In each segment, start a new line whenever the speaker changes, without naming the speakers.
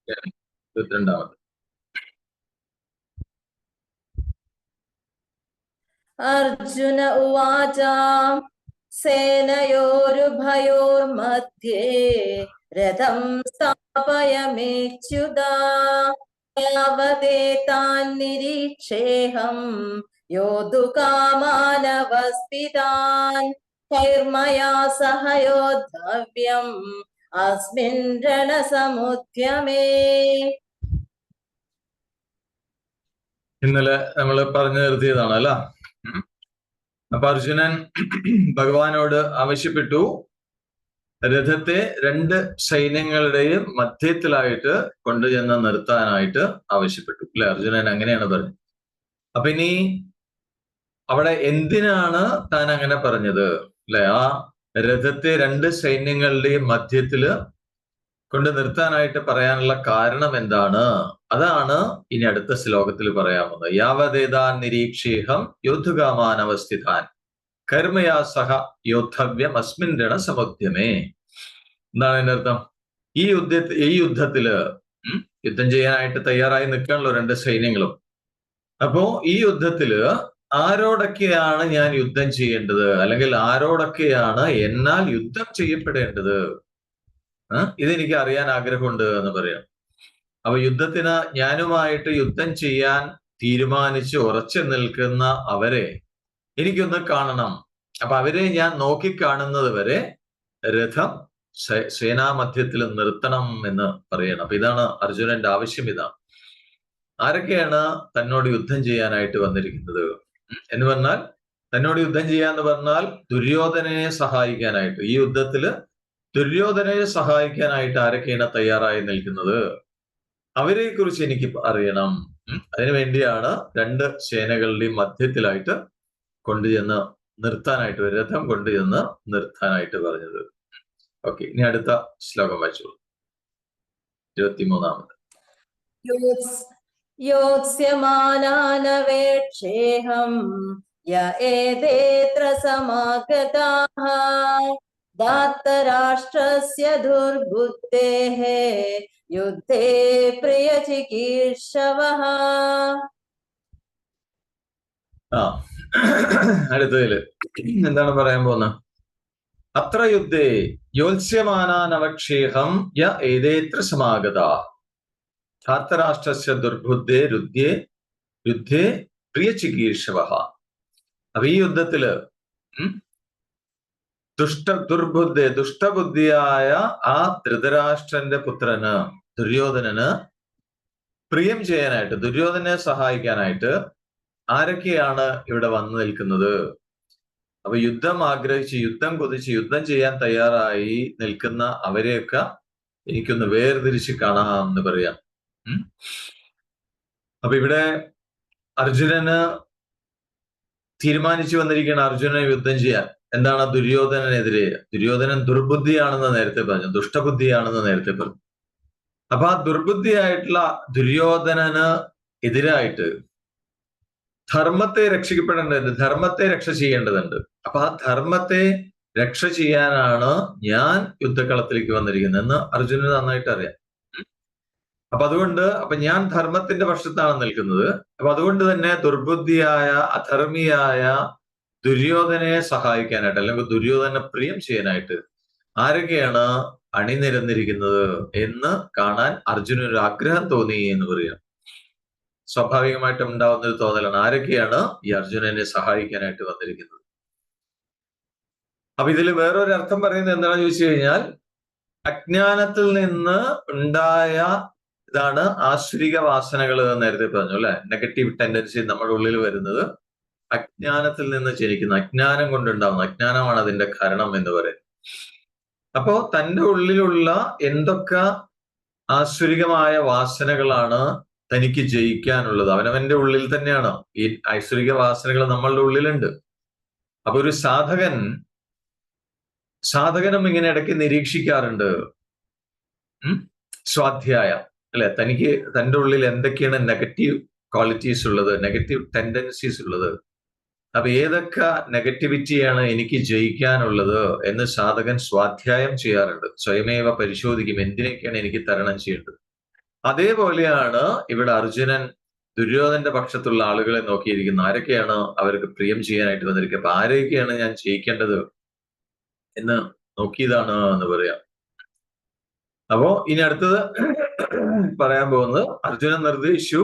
22.
अर्जुन उवाच सेनयोरुभयोर्मध्ये रथं स्थापयमेच्युता यावदेतान्निरीक्षेऽहं योद्धुकामानवस्थितान् कैर्मया सह योद्धव्यम् अस्मिन् रणसमुद्यमे.
ഇന്നലെ നമ്മൾ പറഞ്ഞു നിർത്തിയതാണ് അല്ല. അപ്പൊ അർജുനൻ ഭഗവാനോട് ആവശ്യപ്പെട്ടു, രഥത്തെ 2 സൈന്യങ്ങളുടെയും മധ്യത്തിലായിട്ട് കൊണ്ടുചെന്ന് നിർത്താനായിട്ട് ആവശ്യപ്പെട്ടു അല്ലെ. അർജുനൻ അങ്ങനെയാണ് പറഞ്ഞത്. അപ്പൊ ഇനി അവിടെ എന്തിനാണ് താൻ അങ്ങനെ പറഞ്ഞത് അല്ലെ? ആ രഥത്തെ 2 സൈന്യങ്ങളുടെയും മധ്യത്തില് കൊണ്ട് നിർത്താനായിട്ട് പറയാനുള്ള കാരണം എന്താണ്? അതാണ് ഇനി അടുത്ത ശ്ലോകത്തിൽ പറയാവുന്നത്. യാവദേതാൻ നിരീക്ഷേഹം യോദ്ധുകാമാൻ അവസ്ഥിതാൻ കർമ്മയാ സഹ യോദ്ധവ്യം അസ്മിൻ രണസമുദ്യമേ. എന്താണ് അതിന്റെ അർത്ഥം? ഈ യുദ്ധത്തില് യുദ്ധം ചെയ്യാനായിട്ട് തയ്യാറായി നിൽക്കാണല്ലോ 2 സൈന്യങ്ങളും. അപ്പോ ഈ യുദ്ധത്തില് ആരോടൊക്കെയാണ് ഞാൻ യുദ്ധം ചെയ്യേണ്ടത്, അല്ലെങ്കിൽ ആരോടൊക്കെയാണ് എന്നാൽ യുദ്ധം ചെയ്യപ്പെടേണ്ടത്, ഇതെനിക്ക് അറിയാൻ ആഗ്രഹമുണ്ട് എന്ന് പറയാം. അപ്പൊ യുദ്ധത്തിന് ഞാനുമായിട്ട് യുദ്ധം ചെയ്യാൻ തീരുമാനിച്ച് ഉറച്ചു നിൽക്കുന്ന അവരെ എനിക്കൊന്ന് കാണണം. അപ്പൊ അവരെ ഞാൻ നോക്കിക്കാണുന്നത് വരെ രഥം സേനാമധ്യത്തിൽ നിർത്തണം എന്ന് പറയണം. അപ്പൊ ഇതാണ് അർജുനന്റെ ആവശ്യം. ഇതാണ് ആരൊക്കെയാണ് തന്നോട് യുദ്ധം ചെയ്യാനായിട്ട് വന്നിരിക്കുന്നത് എന്ന് പറഞ്ഞാൽ, തന്നോട് യുദ്ധം ചെയ്യാന്ന് പറഞ്ഞാൽ ദുര്യോധനനെ സഹായിക്കാനായിട്ട്, ഈ യുദ്ധത്തില് ദുര്യോധനനെ സഹായിക്കാനായിട്ട് ആരൊക്കെയാണ് തയ്യാറായി നിൽക്കുന്നത്, അവരെ കുറിച്ച് എനിക്ക് അറിയണം. അതിനുവേണ്ടിയാണ് 2 സേനകളുടെയും മധ്യത്തിലായിട്ട് കൊണ്ടുചെന്ന് നിർത്താനായിട്ട്, രഥം കൊണ്ടുചെന്ന് നിർത്താനായിട്ട് പറഞ്ഞത്. ഓക്കെ, ഇനി അടുത്ത ശ്ലോകം വായിച്ചോളൂ. 23.
യോത്സ്യമാനാനവേക്ഷേഹം യ ഏതേത്ര സമാഗതാഃ ധാർത്തരാഷ്ട്രസ്യ ദുർബുദ്ധേഃ യുദ്ധേ പ്രിയചികീർഷവഃ.
അടുത്തതില് എന്താണ് പറയാൻ പോകുന്നത്? അത്ര യുദ്ധേ യോത്സ്യമാനാനവക്ഷേഹം യ ഏതേത്ര സമാഗതാഃ ധാർത്തരാഷ്ട്രസ്യ ദുർബുദ്ധേ യുദ്ധേ പ്രിയചികീർഷവഃ. അപ്പൊ ഈ യുദ്ധത്തില് ദുഷ്ടബുദ്ധിയായ ആ ധൃതരാഷ്ട്രന്റെ പുത്രന് ദുര്യോധനന് പ്രിയം ചെയ്യാനായിട്ട്, ദുര്യോധനെ സഹായിക്കാനായിട്ട് ആരൊക്കെയാണ് ഇവിടെ വന്നു നിൽക്കുന്നത്? അപ്പൊ യുദ്ധം ആഗ്രഹിച്ച്, യുദ്ധം കൊതിച്ച്, യുദ്ധം ചെയ്യാൻ തയ്യാറായി നിൽക്കുന്ന അവരെയൊക്കെ എനിക്കൊന്ന് വേർതിരിച്ച് കാണാം എന്ന് പറയാം. അപ്പൊ ഇവിടെ അർജുനന് തീരുമാനിച്ചു വന്നിരിക്കുകയാണ് അർജുനനെ യുദ്ധം ചെയ്യാൻ. എന്താണ്? ദുര്യോധനനെതിരെ. ദുര്യോധനൻ ദുർബുദ്ധിയാണെന്ന് നേരത്തെ പറഞ്ഞു, ദുഷ്ടബുദ്ധിയാണെന്ന് നേരത്തെ പറഞ്ഞു. അപ്പൊ ആ ദുർബുദ്ധിയായിട്ടുള്ള ദുര്യോധനന് എതിരായിട്ട് ധർമ്മത്തെ രക്ഷിക്കപ്പെടേണ്ടതുണ്ട്, ധർമ്മത്തെ രക്ഷ ചെയ്യേണ്ടതുണ്ട്. അപ്പൊ ആ ധർമ്മത്തെ രക്ഷ ചെയ്യാനാണ് ഞാൻ യുദ്ധക്കളത്തിലേക്ക് വന്നിരിക്കുന്നത് എന്ന് അർജുനന് നന്നായിട്ട് അറിയാം. അപ്പൊ ഞാൻ ധർമ്മത്തിന്റെ പക്ഷത്താണ് നിൽക്കുന്നത്. അപ്പൊ അതുകൊണ്ട് തന്നെ ദുർബുദ്ധിയായ അധർമ്മിയായ ദുര്യോധനയെ സഹായിക്കാനായിട്ട്, അല്ലെങ്കിൽ ദുര്യോധനെ പ്രിയം ചെയ്യാനായിട്ട് ആരൊക്കെയാണ് അണിനിരന്നിരിക്കുന്നത് എന്ന് കാണാൻ അർജുനൊരു ആഗ്രഹം തോന്നി എന്ന് പറയാം. സ്വാഭാവികമായിട്ടും ഉണ്ടാവുന്ന ഒരു തോന്നലാണ്, ആരൊക്കെയാണ് ഈ അർജുനനെ സഹായിക്കാനായിട്ട് വന്നിരിക്കുന്നത്. അപ്പൊ ഇതിൽ വേറൊരു അർത്ഥം പറയുന്നത് എന്താണെന്ന് ചോദിച്ചു കഴിഞ്ഞാൽ, അജ്ഞാനത്തിൽ നിന്ന് ഉണ്ടായ ഇതാണ് ആസുരിക വാസനകൾ എന്ന് നേരത്തെ പറഞ്ഞു അല്ലെ. നെഗറ്റീവ് ടെൻഡൻസി നമ്മുടെ ഉള്ളിൽ വരുന്നത് അജ്ഞാനത്തിൽ നിന്ന് ജനിക്കുന്ന, അജ്ഞാനം കൊണ്ടുണ്ടാവുന്ന, അജ്ഞാനമാണ് അതിന്റെ കാരണം എന്ന് പറയുന്നത്. അപ്പോ തന്റെ ഉള്ളിലുള്ള എന്തൊക്കെ ആസുരികമായ വാസനകളാണ് തനിക്ക് ജയിക്കാനുള്ളത് അവനവന്റെ ഉള്ളിൽ തന്നെയാണ്. ഈ ഐശ്വരിക വാസനകൾ നമ്മളുടെ ഉള്ളിലുണ്ട്. അപ്പൊ ഒരു സാധകനും ഇങ്ങനെ ഇടയ്ക്ക് നിരീക്ഷിക്കാറുണ്ട്. സ്വാധ്യായം അല്ലെ, തനിക്ക് തൻ്റെ ഉള്ളിൽ എന്തൊക്കെയാണ് നെഗറ്റീവ് ക്വാളിറ്റീസ് ഉള്ളത്, നെഗറ്റീവ് ടെൻഡൻസീസ് ഉള്ളത്, അപ്പൊ ഏതൊക്കെ നെഗറ്റിവിറ്റിയാണ് എനിക്ക് ജയിക്കാനുള്ളത് എന്ന് സാധകൻ സ്വാധ്യായം ചെയ്യാറുണ്ട്. സ്വയമേവ പരിശോധിക്കും എന്തിനൊക്കെയാണ് എനിക്ക് തരണം ചെയ്യേണ്ടത്. അതേപോലെയാണ് ഇവിടെ അർജുനൻ ദുര്യോധനന്റെ പക്ഷത്തുള്ള ആളുകളെ നോക്കിയിരിക്കുന്നത്. ആരൊക്കെയാണ് അവർക്ക് പ്രിയം ചെയ്യാനായിട്ട് വന്നിരിക്കുക, അപ്പൊ ആരെയൊക്കെയാണ് ഞാൻ ജയിക്കേണ്ടത് എന്ന് നോക്കിയതാണ് എന്ന് പറയാം. അപ്പോ ഇനി അടുത്തത് പറയാൻ പോകുന്നത് അർജുനൻ നിർദ്ദേശിച്ചു,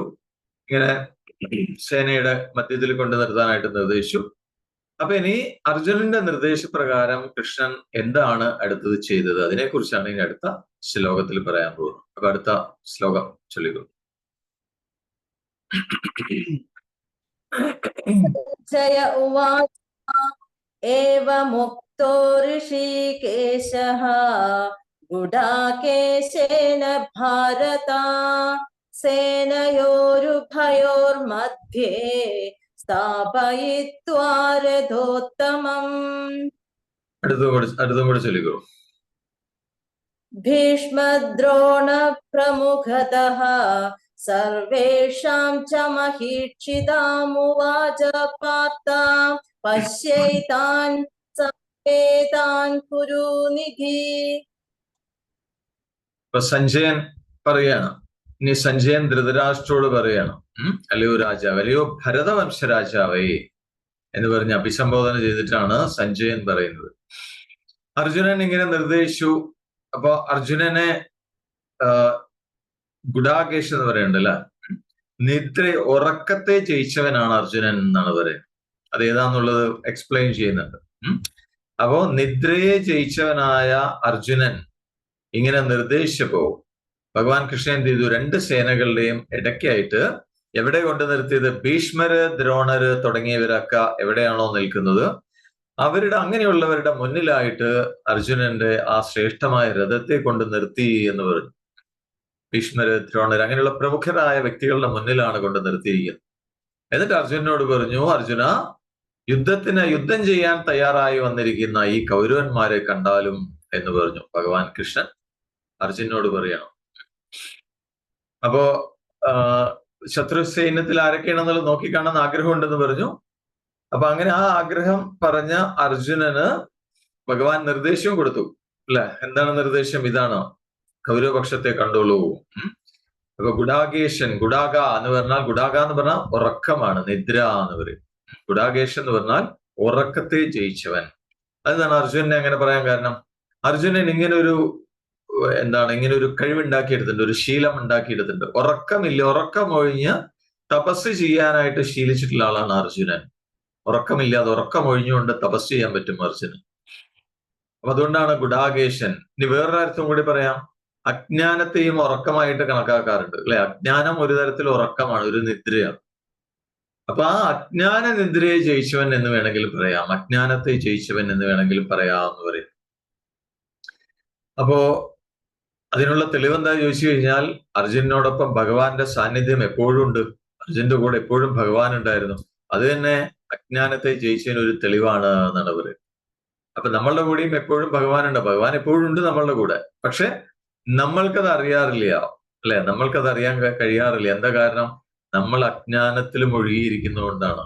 ഇങ്ങനെ സേനയുടെ മധ്യത്തിൽ കൊണ്ട് നിർത്താനായിട്ട് നിർദ്ദേശിച്ചു. അപ്പൊ ഇനി അർജുനന്റെ നിർദ്ദേശപ്രകാരം കൃഷ്ണൻ എന്താണ് അടുത്തത് ചെയ്തത്, അതിനെക്കുറിച്ചാണ് ഇനി അടുത്ത ശ്ലോകത്തിൽ പറയാൻ പോകുന്നത്. അപ്പൊ അടുത്ത ശ്ലോകം ചൊല്ലിക്കോ.
जय उवाच एवमुक्तो ऋषिकेशः गुडाकेशेन भारत सेनयोरुभयोर्मध्ये स्थापयित्वा रथोत्तमम्.
അടുത്തും കൂടെ ചൊല്ലിക്കോ.
भीष्मद्रोण प्रमुखतः सर्वेषां च महीक्षितामुवाच पार्थ पश्यैतान् समेतान् कुरु निधि.
ഇപ്പൊ സഞ്ജയൻ പറയാണ്, ഇനി സഞ്ജയൻ ധൃതരാഷ്ട്രോട് പറയാണ്, അല്ലയോ രാജാവ്, അല്ലയോ ഭരതവംശ രാജാവേ എന്ന് പറഞ്ഞ് അഭിസംബോധന ചെയ്തിട്ടാണ് സഞ്ജയൻ പറയുന്നത്. അർജുനൻ ഇങ്ങനെ നിർദ്ദേശിച്ചു. അപ്പൊ അർജുനനെ ഗുഡാകേശ് എന്ന് പറയുന്നുണ്ടല്ല, ഉറക്കത്തെ ജയിച്ചവനാണ് അർജുനൻ എന്നാണ് പറയുന്നത്. അത് ഏതാന്നുള്ളത് എക്സ്പ്ലെയിൻ ചെയ്യുന്നുണ്ട്. അപ്പോ നിദ്രയെ ജയിച്ചവനായ അർജുനൻ ഇങ്ങനെ നിർദ്ദേശിച്ചപ്പോ ഭഗവാൻ കൃഷ്ണൻ എന്ത് ചെയ്തു, രണ്ട് സേനകളുടെയും ഇടയ്ക്കായിട്ട് എവിടെ കൊണ്ട് നിർത്തിയത്, ഭീഷ്മര് ദ്രോണര് തുടങ്ങിയവരൊക്കെ എവിടെയാണോ നിൽക്കുന്നത് അവരുടെ അങ്ങനെയുള്ളവരുടെ മുന്നിലായിട്ട് അർജുനന്റെ ആ ശ്രേഷ്ഠമായ രഥത്തെ കൊണ്ട് നിർത്തി എന്ന് പറഞ്ഞു. ഭീഷ്മര് ദ്രോണര് അങ്ങനെയുള്ള പ്രമുഖരായ വ്യക്തികളുടെ മുന്നിലാണ് കൊണ്ട് നിർത്തിയിരിക്കുന്നത്. എന്നിട്ട് അർജുനനോട് പറഞ്ഞു, അർജുന, യുദ്ധം ചെയ്യാൻ തയ്യാറായി വന്നിരിക്കുന്ന ഈ കൗരവന്മാരെ കണ്ടാലും എന്ന് പറഞ്ഞു ഭഗവാൻ കൃഷ്ണൻ അർജുനനോട് പറയണം. അപ്പോ ശത്രു സൈന്യത്തിൽ ആരൊക്കെയാണെന്നുള്ളത് നോക്കിക്കാണാൻ ആഗ്രഹമുണ്ടെന്ന് പറഞ്ഞു. അപ്പൊ അങ്ങനെ ആ ആഗ്രഹം പറഞ്ഞ അർജുനന് ഭഗവാൻ നിർദ്ദേശവും കൊടുത്തു. അല്ലെ, എന്താണ് നിർദ്ദേശം? ഇതാണ്, കൗരവപക്ഷത്തെ കണ്ടോളൂ. അപ്പൊ ഗുഡാകേശൻ, ഗുഡാക എന്ന് പറഞ്ഞാൽ ഉറക്കമാണ്, നിദ്ര എന്ന് പറയും. ഗുഡാകേശൻ എന്ന് പറഞ്ഞാൽ ഉറക്കത്തെ ജയിച്ചവൻ. അതാണ് അർജുനനെ അങ്ങനെ പറയാൻ കാരണം. അർജുനൻ ഇങ്ങനെ ഒരു കഴിവുണ്ടാക്കിയെടുത്തിട്ടുണ്ട്, ഒരു ശീലം ഉണ്ടാക്കിയെടുത്തിട്ടുണ്ട്. ഉറക്കമൊഴിഞ്ഞ് തപസ് ചെയ്യാനായിട്ട് ശീലിച്ചിട്ടുള്ള ആളാണ് അർജുനൻ. ഉറക്കമില്ലാതെ ഉറക്കമൊഴിഞ്ഞുകൊണ്ട് തപസ് ചെയ്യാൻ പറ്റും അർജുനൻ. അപ്പൊ അതുകൊണ്ടാണ് ഗുഡാകേശൻ. ഇനി വേറൊരു അർത്ഥം കൂടി പറയാം, അജ്ഞാനത്തെയും ഉറക്കമായിട്ട് കണക്കാക്കാറുണ്ട് അല്ലെ. അജ്ഞാനം ഒരു തരത്തിൽ ഉറക്കമാണ്, ഒരു നിദ്രയാണ്. അപ്പൊ ആ അജ്ഞാന നിദ്രയെ ജയിച്ചവൻ എന്ന് വേണമെങ്കിൽ പറയാം, അജ്ഞാനത്തെ ജയിച്ചവൻ എന്ന് വേണമെങ്കിൽ പറയാമെന്ന് പറയും. അപ്പോ അതിനുള്ള തെളിവെന്താ ചോദിച്ചു കഴിഞ്ഞാൽ, അർജുനോടൊപ്പം ഭഗവാന്റെ സാന്നിധ്യം എപ്പോഴും ഉണ്ട്. അർജുന്റെ കൂടെ എപ്പോഴും ഭഗവാൻ ഉണ്ടായിരുന്നു. അത് തന്നെ അജ്ഞാനത്തെ ജയിച്ചതിന് ഒരു തെളിവാണ് എന്നാണ് പറയുന്നത്. അപ്പൊ നമ്മളുടെ കൂടെയും എപ്പോഴും ഭഗവാനുണ്ട്, ഭഗവാൻ എപ്പോഴും ഉണ്ട് നമ്മളുടെ കൂടെ. പക്ഷെ നമ്മൾക്കത് അറിയാറില്ല അല്ലെ, നമ്മൾക്കത് അറിയാൻ കഴിയാറില്ല. എന്താ കാരണം? നമ്മൾ അജ്ഞാനത്തിൽ മുഴുകിയിരിക്കുന്നതുകൊണ്ടാണ്.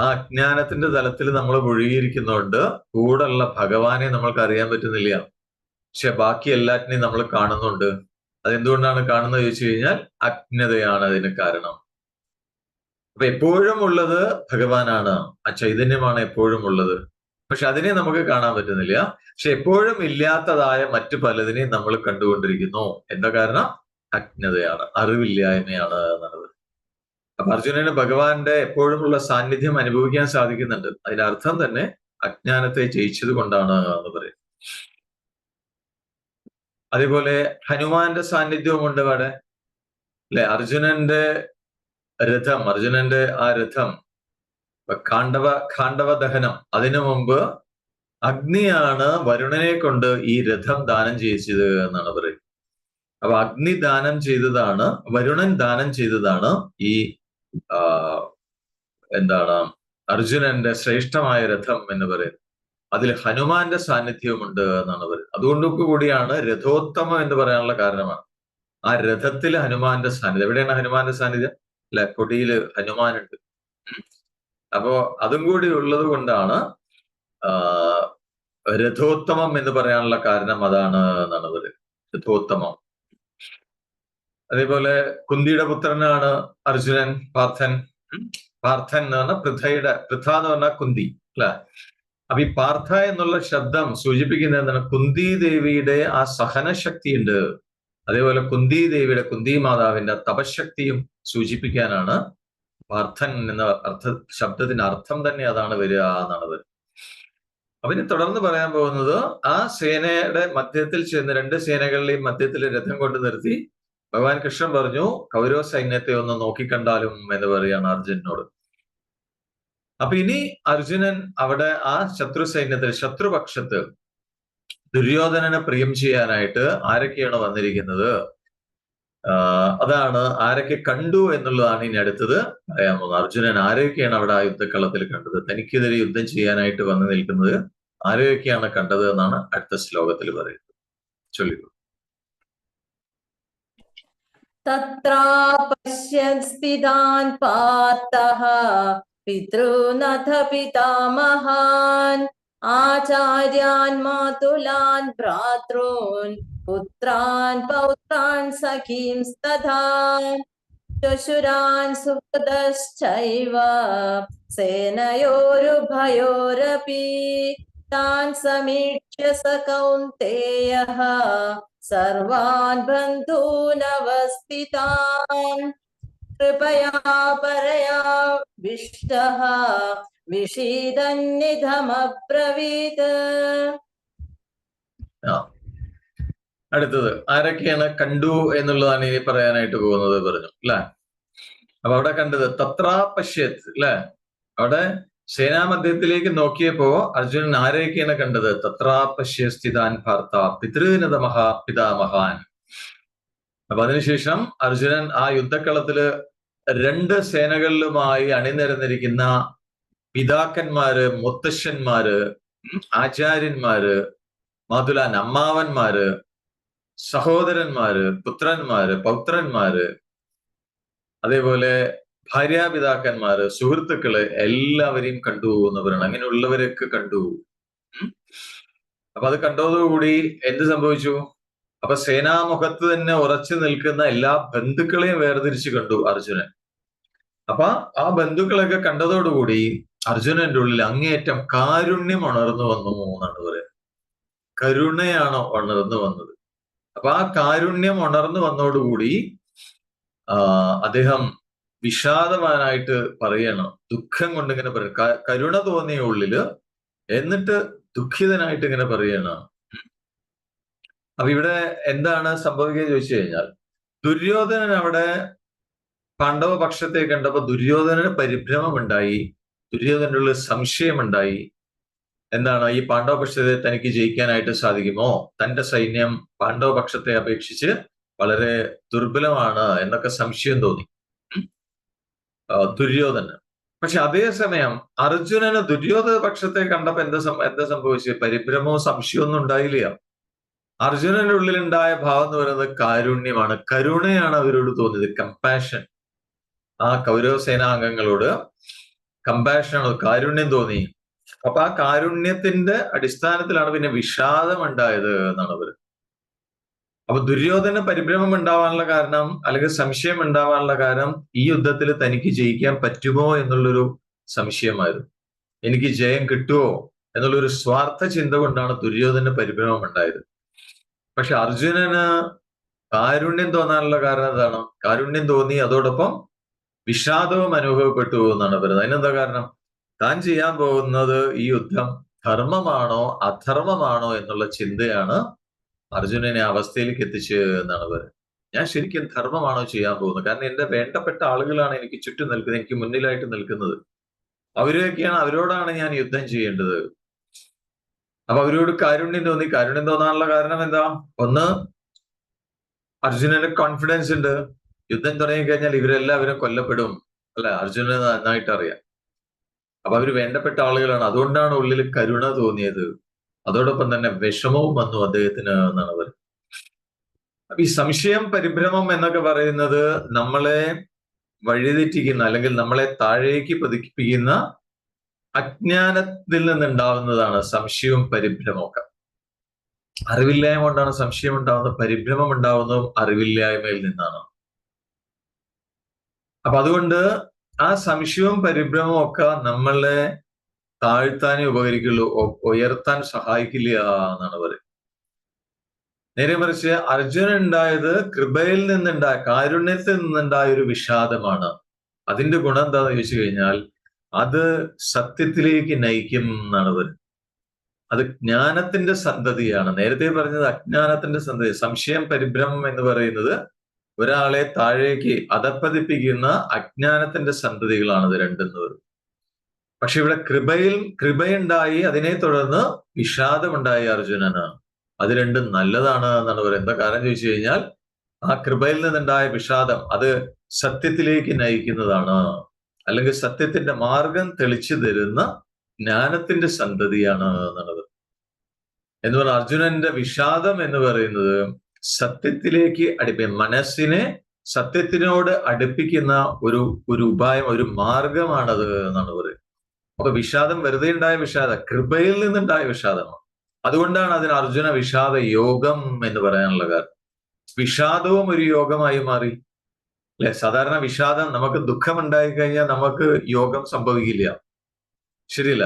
ആ അജ്ഞാനത്തിന്റെ തലത്തിൽ നമ്മൾ മുഴുകിയിരിക്കുന്നതുകൊണ്ട് കൂടെയുള്ള ഭഗവാനെ നമ്മൾക്ക് അറിയാൻ പറ്റുന്നില്ല. പക്ഷെ ബാക്കി എല്ലാറ്റിനെയും നമ്മൾ കാണുന്നുണ്ട്. അതെന്തുകൊണ്ടാണ് കാണുന്നത് ചോദിച്ചു കഴിഞ്ഞാൽ, അജ്ഞതയാണ് അതിന് കാരണം. അപ്പൊ എപ്പോഴും ഉള്ളത് ഭഗവാനാണ്, ആ ചൈതന്യമാണ് എപ്പോഴും ഉള്ളത്. പക്ഷെ അതിനെ നമുക്ക് കാണാൻ പറ്റുന്നില്ല. പക്ഷെ എപ്പോഴും ഇല്ലാത്തതായ മറ്റു പലതിനെയും നമ്മൾ കണ്ടുകൊണ്ടിരിക്കുന്നു. എന്താ കാരണം? അജ്ഞതയാണ്, അറിവില്ലായ്മയാണ് എന്നുള്ളത്. അപ്പൊ അർജുനന് ഭഗവാന്റെ എപ്പോഴുമുള്ള സാന്നിധ്യം അനുഭവിക്കാൻ സാധിക്കുന്നുണ്ട്. അതിനർത്ഥം തന്നെ അജ്ഞാനത്തെ ജയിച്ചത് കൊണ്ടാണ് എന്ന് പറയും. അതേപോലെ ഹനുമാന്റെ സാന്നിധ്യവും ഉണ്ട് അവിടെ അല്ലെ. അർജുനന്റെ ആ രഥം ഖാണ്ഡവ ദഹനം, അതിനു മുമ്പ് അഗ്നിയാണ് വരുണനെ കൊണ്ട് ഈ രഥം ദാനം ചെയ്യിച്ചത് എന്നാണ് പറയുന്നത്. അപ്പൊ അഗ്നി ദാനം ചെയ്തതാണ്, വരുണൻ ദാനം ചെയ്തതാണ് ഈ അർജുനന്റെ ശ്രേഷ്ഠമായ രഥം എന്ന് പറയുന്നത്. അതിൽ ഹനുമാന്റെ സാന്നിധ്യവുമുണ്ട് എന്നാണ് പറയുന്നത്. അതുകൊണ്ടൊക്കെ കൂടിയാണ് രഥോത്തമം എന്ന് പറയാനുള്ള കാരണമാണ്. ആ രഥത്തിൽ ഹനുമാന്റെ സാന്നിധ്യം. എവിടെയാണ് ഹനുമാന്റെ സാന്നിധ്യം? അല്ലെ, കൊടിയില് ഹനുമാനുണ്ട്. അപ്പോ അതും കൂടി ഉള്ളത് കൊണ്ടാണ് രഥോത്തമം എന്ന് പറയാനുള്ള കാരണം അതാണ് എന്നാണ് പറയുന്നത്. രഥോത്തമം. അതേപോലെ കുന്തിയുടെ പുത്രനാണ് അർജുനൻ, പാർത്ഥൻ. പാർത്ഥൻ എന്ന് പറഞ്ഞാൽ പൃഥ എന്ന് പറഞ്ഞാൽ കുന്തി, അല്ലെ? അപ്പൊ ഈ പാർത്ഥ എന്നുള്ള ശബ്ദം സൂചിപ്പിക്കുന്നത് എന്താണ്? കുന്തി ദേവിയുടെ ആ സഹനശക്തി ഉണ്ട്. അതേപോലെ കുന്തി ദേവിയുടെ, കുന്തി മാതാവിന്റെ തപശക്തിയും സൂചിപ്പിക്കാനാണ് പാർത്ഥൻ എന്ന ശബ്ദത്തിന്റെ അർത്ഥം തന്നെ അതാണ് വരിക എന്നാണ് വരുന്നത്. അപ്പൊ ഇനി തുടർന്ന് പറയാൻ പോകുന്നത്, ആ സേനയുടെ മധ്യത്തിൽ ചെന്ന്, രണ്ട് സേനകളുടെയും മധ്യത്തിൽ രഥം കൊണ്ട് നിർത്തി ഭഗവാൻ കൃഷ്ണൻ പറഞ്ഞു, കൗരവ സൈന്യത്തെ ഒന്ന് നോക്കിക്കണ്ടാലും എന്ന് പറയാണ് അർജുനനോട്. അപ്പൊ ഇനി അർജുനൻ അവിടെ ആ ശത്രു സൈന്യത്തിൽ, ശത്രുപക്ഷത്ത് ദുര്യോധനനെ പ്രിയം ചെയ്യാനായിട്ട് ആരൊക്കെയാണ് വന്നിരിക്കുന്നത്, അതാണ് ആരൊക്കെ കണ്ടു എന്നുള്ളതാണ് ഇനി അടുത്തത് പറയാൻ പോകുന്നത്. അർജുനൻ ആരൊക്കെയാണ് അവിടെ ആ യുദ്ധക്കളത്തിൽ കണ്ടത്, തനിക്കെതിരെ യുദ്ധം ചെയ്യാനായിട്ട് വന്നു നിൽക്കുന്നത് ആരൊക്കെയാണ് കണ്ടത് എന്നാണ് അടുത്ത ശ്ലോകത്തിൽ പറയുന്നത്. ചൊല്ലിക്കോ.
തത്രാപശ്യൻ സ്ഥിതാൻ പാർത്ഥഃ പിതॄനഥ പിതാമഹാൻ ആചാര്യാൻ മാതുലാൻ ഭ്രാതॄൻ പുത്രാൻ പൗത്രാൻ സഖീംസ്തഥാ ശ്വശുരാൻ സുഹൃദശ്ചൈവ സേനയോരുഭയോരപി താൻ സമീക്ഷ്യ സ കൗന്തേയഃ സർവാൻ ബന്ധൂനവസ്ഥിതാൻ കൃപയാ പരയാ വിഷ്ടഃ വിഷീദന്നിധമബ്രവീത്.
അടുത്തത് ആരൊക്കെയാണ് കണ്ടു എന്നുള്ളതാണ് ഇനി പറയാനായിട്ട് പോകുന്നത് പറഞ്ഞു, അല്ലെ? അപ്പൊ അവിടെ കണ്ടത് തത്രാ പശ്യത്, അല്ലെ? അവിടെ സേനാമധ്യത്തിലേക്ക് നോക്കിയപ്പോ അർജുനൻ ആരെയൊക്കെയാണ് കണ്ടത്? തത്രാ പശ്യ സ്ഥിതാൻ പാർത്ഥ പിതൃനത പിതാമഹാൻ. അപ്പൊ അതിനുശേഷം അർജുനൻ ആ യുദ്ധക്കളത്തില് രണ്ട് സേനകളിലുമായി അണിനിരന്നിരിക്കുന്ന പിതാക്കന്മാര്, മുത്തശ്ശന്മാര്, ആചാര്യന്മാര്, മാതുലാൻ അമ്മാവന്മാര്, സഹോദരന്മാര്, പുത്രന്മാര്, പൗത്രന്മാര്, അതേപോലെ ഭാര്യാപിതാക്കന്മാര്, സുഹൃത്തുക്കള് എല്ലാവരെയും കണ്ടു എന്ന് പറയണം. അങ്ങനെയുള്ളവരൊക്കെ കണ്ടു. അപ്പൊ അത് കണ്ടതോടുകൂടി എന്ത് സംഭവിച്ചു? അപ്പൊ സേനാമുഖത്ത് തന്നെ ഉറച്ചു നിൽക്കുന്ന എല്ലാ ബന്ധുക്കളെയും വേർതിരിച്ച് കണ്ടു അർജുനൻ. അപ്പൊ ആ ബന്ധുക്കളൊക്കെ കണ്ടതോടുകൂടി അർജുനന്റെ ഉള്ളിൽ അങ്ങേയറ്റം കാരുണ്യം ഉണർന്നു വന്നു എന്നാണ് പറയുന്നത്. കരുണയാണ് ഉണർന്നു വന്നത്. അപ്പൊ ആ കാരുണ്യം ഉണർന്നു വന്നതോടുകൂടി അദ്ദേഹം വിഷാദവാനായിട്ട് പറയണം, ദുഃഖം കൊണ്ട് ഇങ്ങനെ പറയണം. കരുണ തോന്നിയ ഉള്ളില്, എന്നിട്ട് ദുഃഖിതനായിട്ട് ഇങ്ങനെ പറയണം. അപ്പൊ ഇവിടെ എന്താണ് സംഭവിക്കുക ചോദിച്ചു കഴിഞ്ഞാൽ, ദുര്യോധനൻ അവിടെ പാണ്ഡവ പക്ഷത്തെ കണ്ടപ്പോ ദുര്യോധനന് പരിഭ്രമമുണ്ടായി, ദുര്യോധനന്റെ ഉള്ളിൽ സംശയമുണ്ടായി. എന്താണ്, ഈ പാണ്ഡവ പക്ഷത്തെ തനിക്ക് ജയിക്കാനായിട്ട് സാധിക്കുമോ? തന്റെ സൈന്യം പാണ്ഡവ പക്ഷത്തെ അപേക്ഷിച്ച് വളരെ ദുർബലമാണ് എന്നൊക്കെ സംശയം തോന്നി ദുര്യോധനന്. പക്ഷെ അതേസമയം അർജുനന് ദുര്യോധന പക്ഷത്തെ കണ്ടപ്പോ എന്താ സംഭവിച്ചത്? പരിഭ്രമവും സംശയവും ഒന്നും ഉണ്ടായില്ല. അർജുനന്റെ ഉള്ളിലുണ്ടായ ഭാവം എന്ന് പറയുന്നത് കാരുണ്യമാണ്, കരുണയാണ് അവരോട് തോന്നിയത്, കമ്പാഷൻ. ആ കൗരവ സേനാംഗങ്ങളോട് കമ്പാഷനാണ്, കാരുണ്യം തോന്നി. അപ്പൊ ആ കാരുണ്യത്തിന്റെ അടിസ്ഥാനത്തിലാണ് പിന്നെ വിഷാദം ഉണ്ടായത് എന്നാണ് അവർ. അപ്പൊ ദുര്യോധന പരിഭ്രമം ഉണ്ടാവാനുള്ള കാരണം, അല്ലെങ്കിൽ സംശയം ഉണ്ടാവാനുള്ള കാരണം, ഈ യുദ്ധത്തിൽ തനിക്ക് ജയിക്കാൻ പറ്റുമോ എന്നുള്ളൊരു സംശയമായിരുന്നു. എനിക്ക് ജയം കിട്ടുമോ എന്നുള്ളൊരു സ്വാർത്ഥ ചിന്ത കൊണ്ടാണ് ദുര്യോധന പരിഭ്രമം ഉണ്ടായത്. പക്ഷെ അർജുനന് കാരുണ്യം തോന്നാനുള്ള കാരണം എന്താണ്? കാരുണ്യം തോന്നി, അതോടൊപ്പം വിഷാദവും അനുഭവപ്പെട്ടു എന്നാണ് പറയുന്നത്. അതിനെന്താ കാരണം? താൻ ചെയ്യാൻ പോകുന്നത് ഈ യുദ്ധം ധർമ്മമാണോ അധർമ്മമാണോ എന്നുള്ള ചിന്തയാണ് അർജുനനെ അവസ്ഥയിലേക്ക് എത്തിച്ച് എന്നാണ് പറയുന്നത്. ഞാൻ ശരിക്കും ധർമ്മമാണോ ചെയ്യാൻ പോകുന്നത്? കാരണം എന്റെ വേണ്ടപ്പെട്ട ആളുകളാണ് എനിക്ക് ചുറ്റും നിൽക്കുന്നത്, എനിക്ക് മുന്നിലായിട്ട് നിൽക്കുന്നത്. അവരോടാണ് ഞാൻ യുദ്ധം ചെയ്യേണ്ടത്. അപ്പൊ അവരോട് കാരുണ്യം തോന്നി. കാരുണ്യം തോന്നാനുള്ള കാരണം എന്താ? ഒന്ന്, അർജുനന് കോൺഫിഡൻസ് ഉണ്ട്. യുദ്ധം തുടങ്ങിക്കഴിഞ്ഞാൽ ഇവരെല്ലാവരും കൊല്ലപ്പെടും, അല്ലെ? അർജുനന് നന്നായിട്ട് അറിയാം. അപ്പൊ അവര് വേണ്ടപ്പെട്ട ആളുകളാണ്. അതുകൊണ്ടാണ് ഉള്ളിൽ കരുണ തോന്നിയത്. അതോടൊപ്പം തന്നെ വിഷമവും വന്നു അദ്ദേഹത്തിന് എന്നാണ് പറയുന്നത്. അപ്പൊ ഈ സംശയം, പരിഭ്രമം എന്നൊക്കെ പറയുന്നത് നമ്മളെ വഴിതെറ്റിക്കുന്ന, അല്ലെങ്കിൽ നമ്മളെ താഴേക്ക് പതിപ്പിക്കുന്ന അജ്ഞാനത്തിൽ നിന്നുണ്ടാവുന്നതാണ് സംശയവും പരിഭ്രമവും ഒക്കെ. അറിവില്ലായ്മ കൊണ്ടാണ് സംശയം ഉണ്ടാവുന്നത്, പരിഭ്രമം ഉണ്ടാവുന്നതും അറിവില്ലായ്മയിൽ നിന്നാണ്. അപ്പൊ അതുകൊണ്ട് ആ സംശയവും പരിഭ്രമവും ഒക്കെ നമ്മളെ താഴ്ത്താനേ ഉപകരിക്കുള്ളൂ, ഉയർത്താൻ സഹായിക്കില്ല എന്നാണ് പറയുന്നത്. നേരെ മറിച്ച് അർജുനൻ ഉണ്ടായത് കൃപയിൽ നിന്നുണ്ടായ, കാരുണ്യത്തിൽ നിന്നുണ്ടായ ഒരു വിഷാദമാണ്. അതിന്റെ ഗുണം എന്താന്ന് ചോദിച്ചു കഴിഞ്ഞാൽ അത് സത്യത്തിലേക്ക് നയിക്കും എന്നാണ് പറയുന്നത്. അത് ജ്ഞാനത്തിന്റെ സന്തതിയാണ്. നേരത്തെ പറഞ്ഞത് അജ്ഞാനത്തിന്റെ സന്തതി. സംശയം പരിഭ്രമം എന്ന് പറയുന്നത് ഒരാളെ താഴേക്ക് അധപ്പതിപ്പിക്കുന്ന അജ്ഞാനത്തിന്റെ സന്തതികളാണ് ഇത് രണ്ടെന്ന് പറയുന്നത്. പക്ഷെ ഇവിടെ കൃപയുണ്ടായി, അതിനെ തുടർന്ന് വിഷാദമുണ്ടായി അർജുനന്. അത് രണ്ടും നല്ലതാണ് എന്നാണ് പറയുന്നത്. എന്താ കാരണം ചോദിച്ചു കഴിഞ്ഞാൽ ആ കൃപയിൽ നിന്നുണ്ടായ വിഷാദം അത് സത്യത്തിലേക്ക് നയിക്കുന്നതാണ്, അല്ലെങ്കിൽ സത്യത്തിന്റെ മാർഗം തെളിച്ചു തരുന്ന ജ്ഞാനത്തിന്റെ സന്തതിയാണ് എന്നുള്ളത്. എന്ന് പറഞ്ഞാൽ അർജുനന്റെ വിഷാദം എന്ന് പറയുന്നത് സത്യത്തിലേക്ക് മനസ്സിനെ സത്യത്തിനോട് അടുപ്പിക്കുന്ന ഒരു ഉപായം, ഒരു മാർഗമാണത് എന്നാണ് പറയുന്നത്. അപ്പൊ വിഷാദം വെറുതെ ഉണ്ടായ വിഷാദം, കൃപയിൽ നിന്നുണ്ടായ വിഷാദമാണ്. അതുകൊണ്ടാണ് അതിന് അർജുന വിഷാദ യോഗം എന്ന് പറയാനുള്ള കാരണം. വിഷാദവും ഒരു യോഗമായി മാറി അല്ലെ. സാധാരണ വിഷാദം, നമുക്ക് ദുഃഖം ഉണ്ടായി കഴിഞ്ഞാൽ നമുക്ക് യോഗം സംഭവിക്കില്ല, ശരിയല്ല.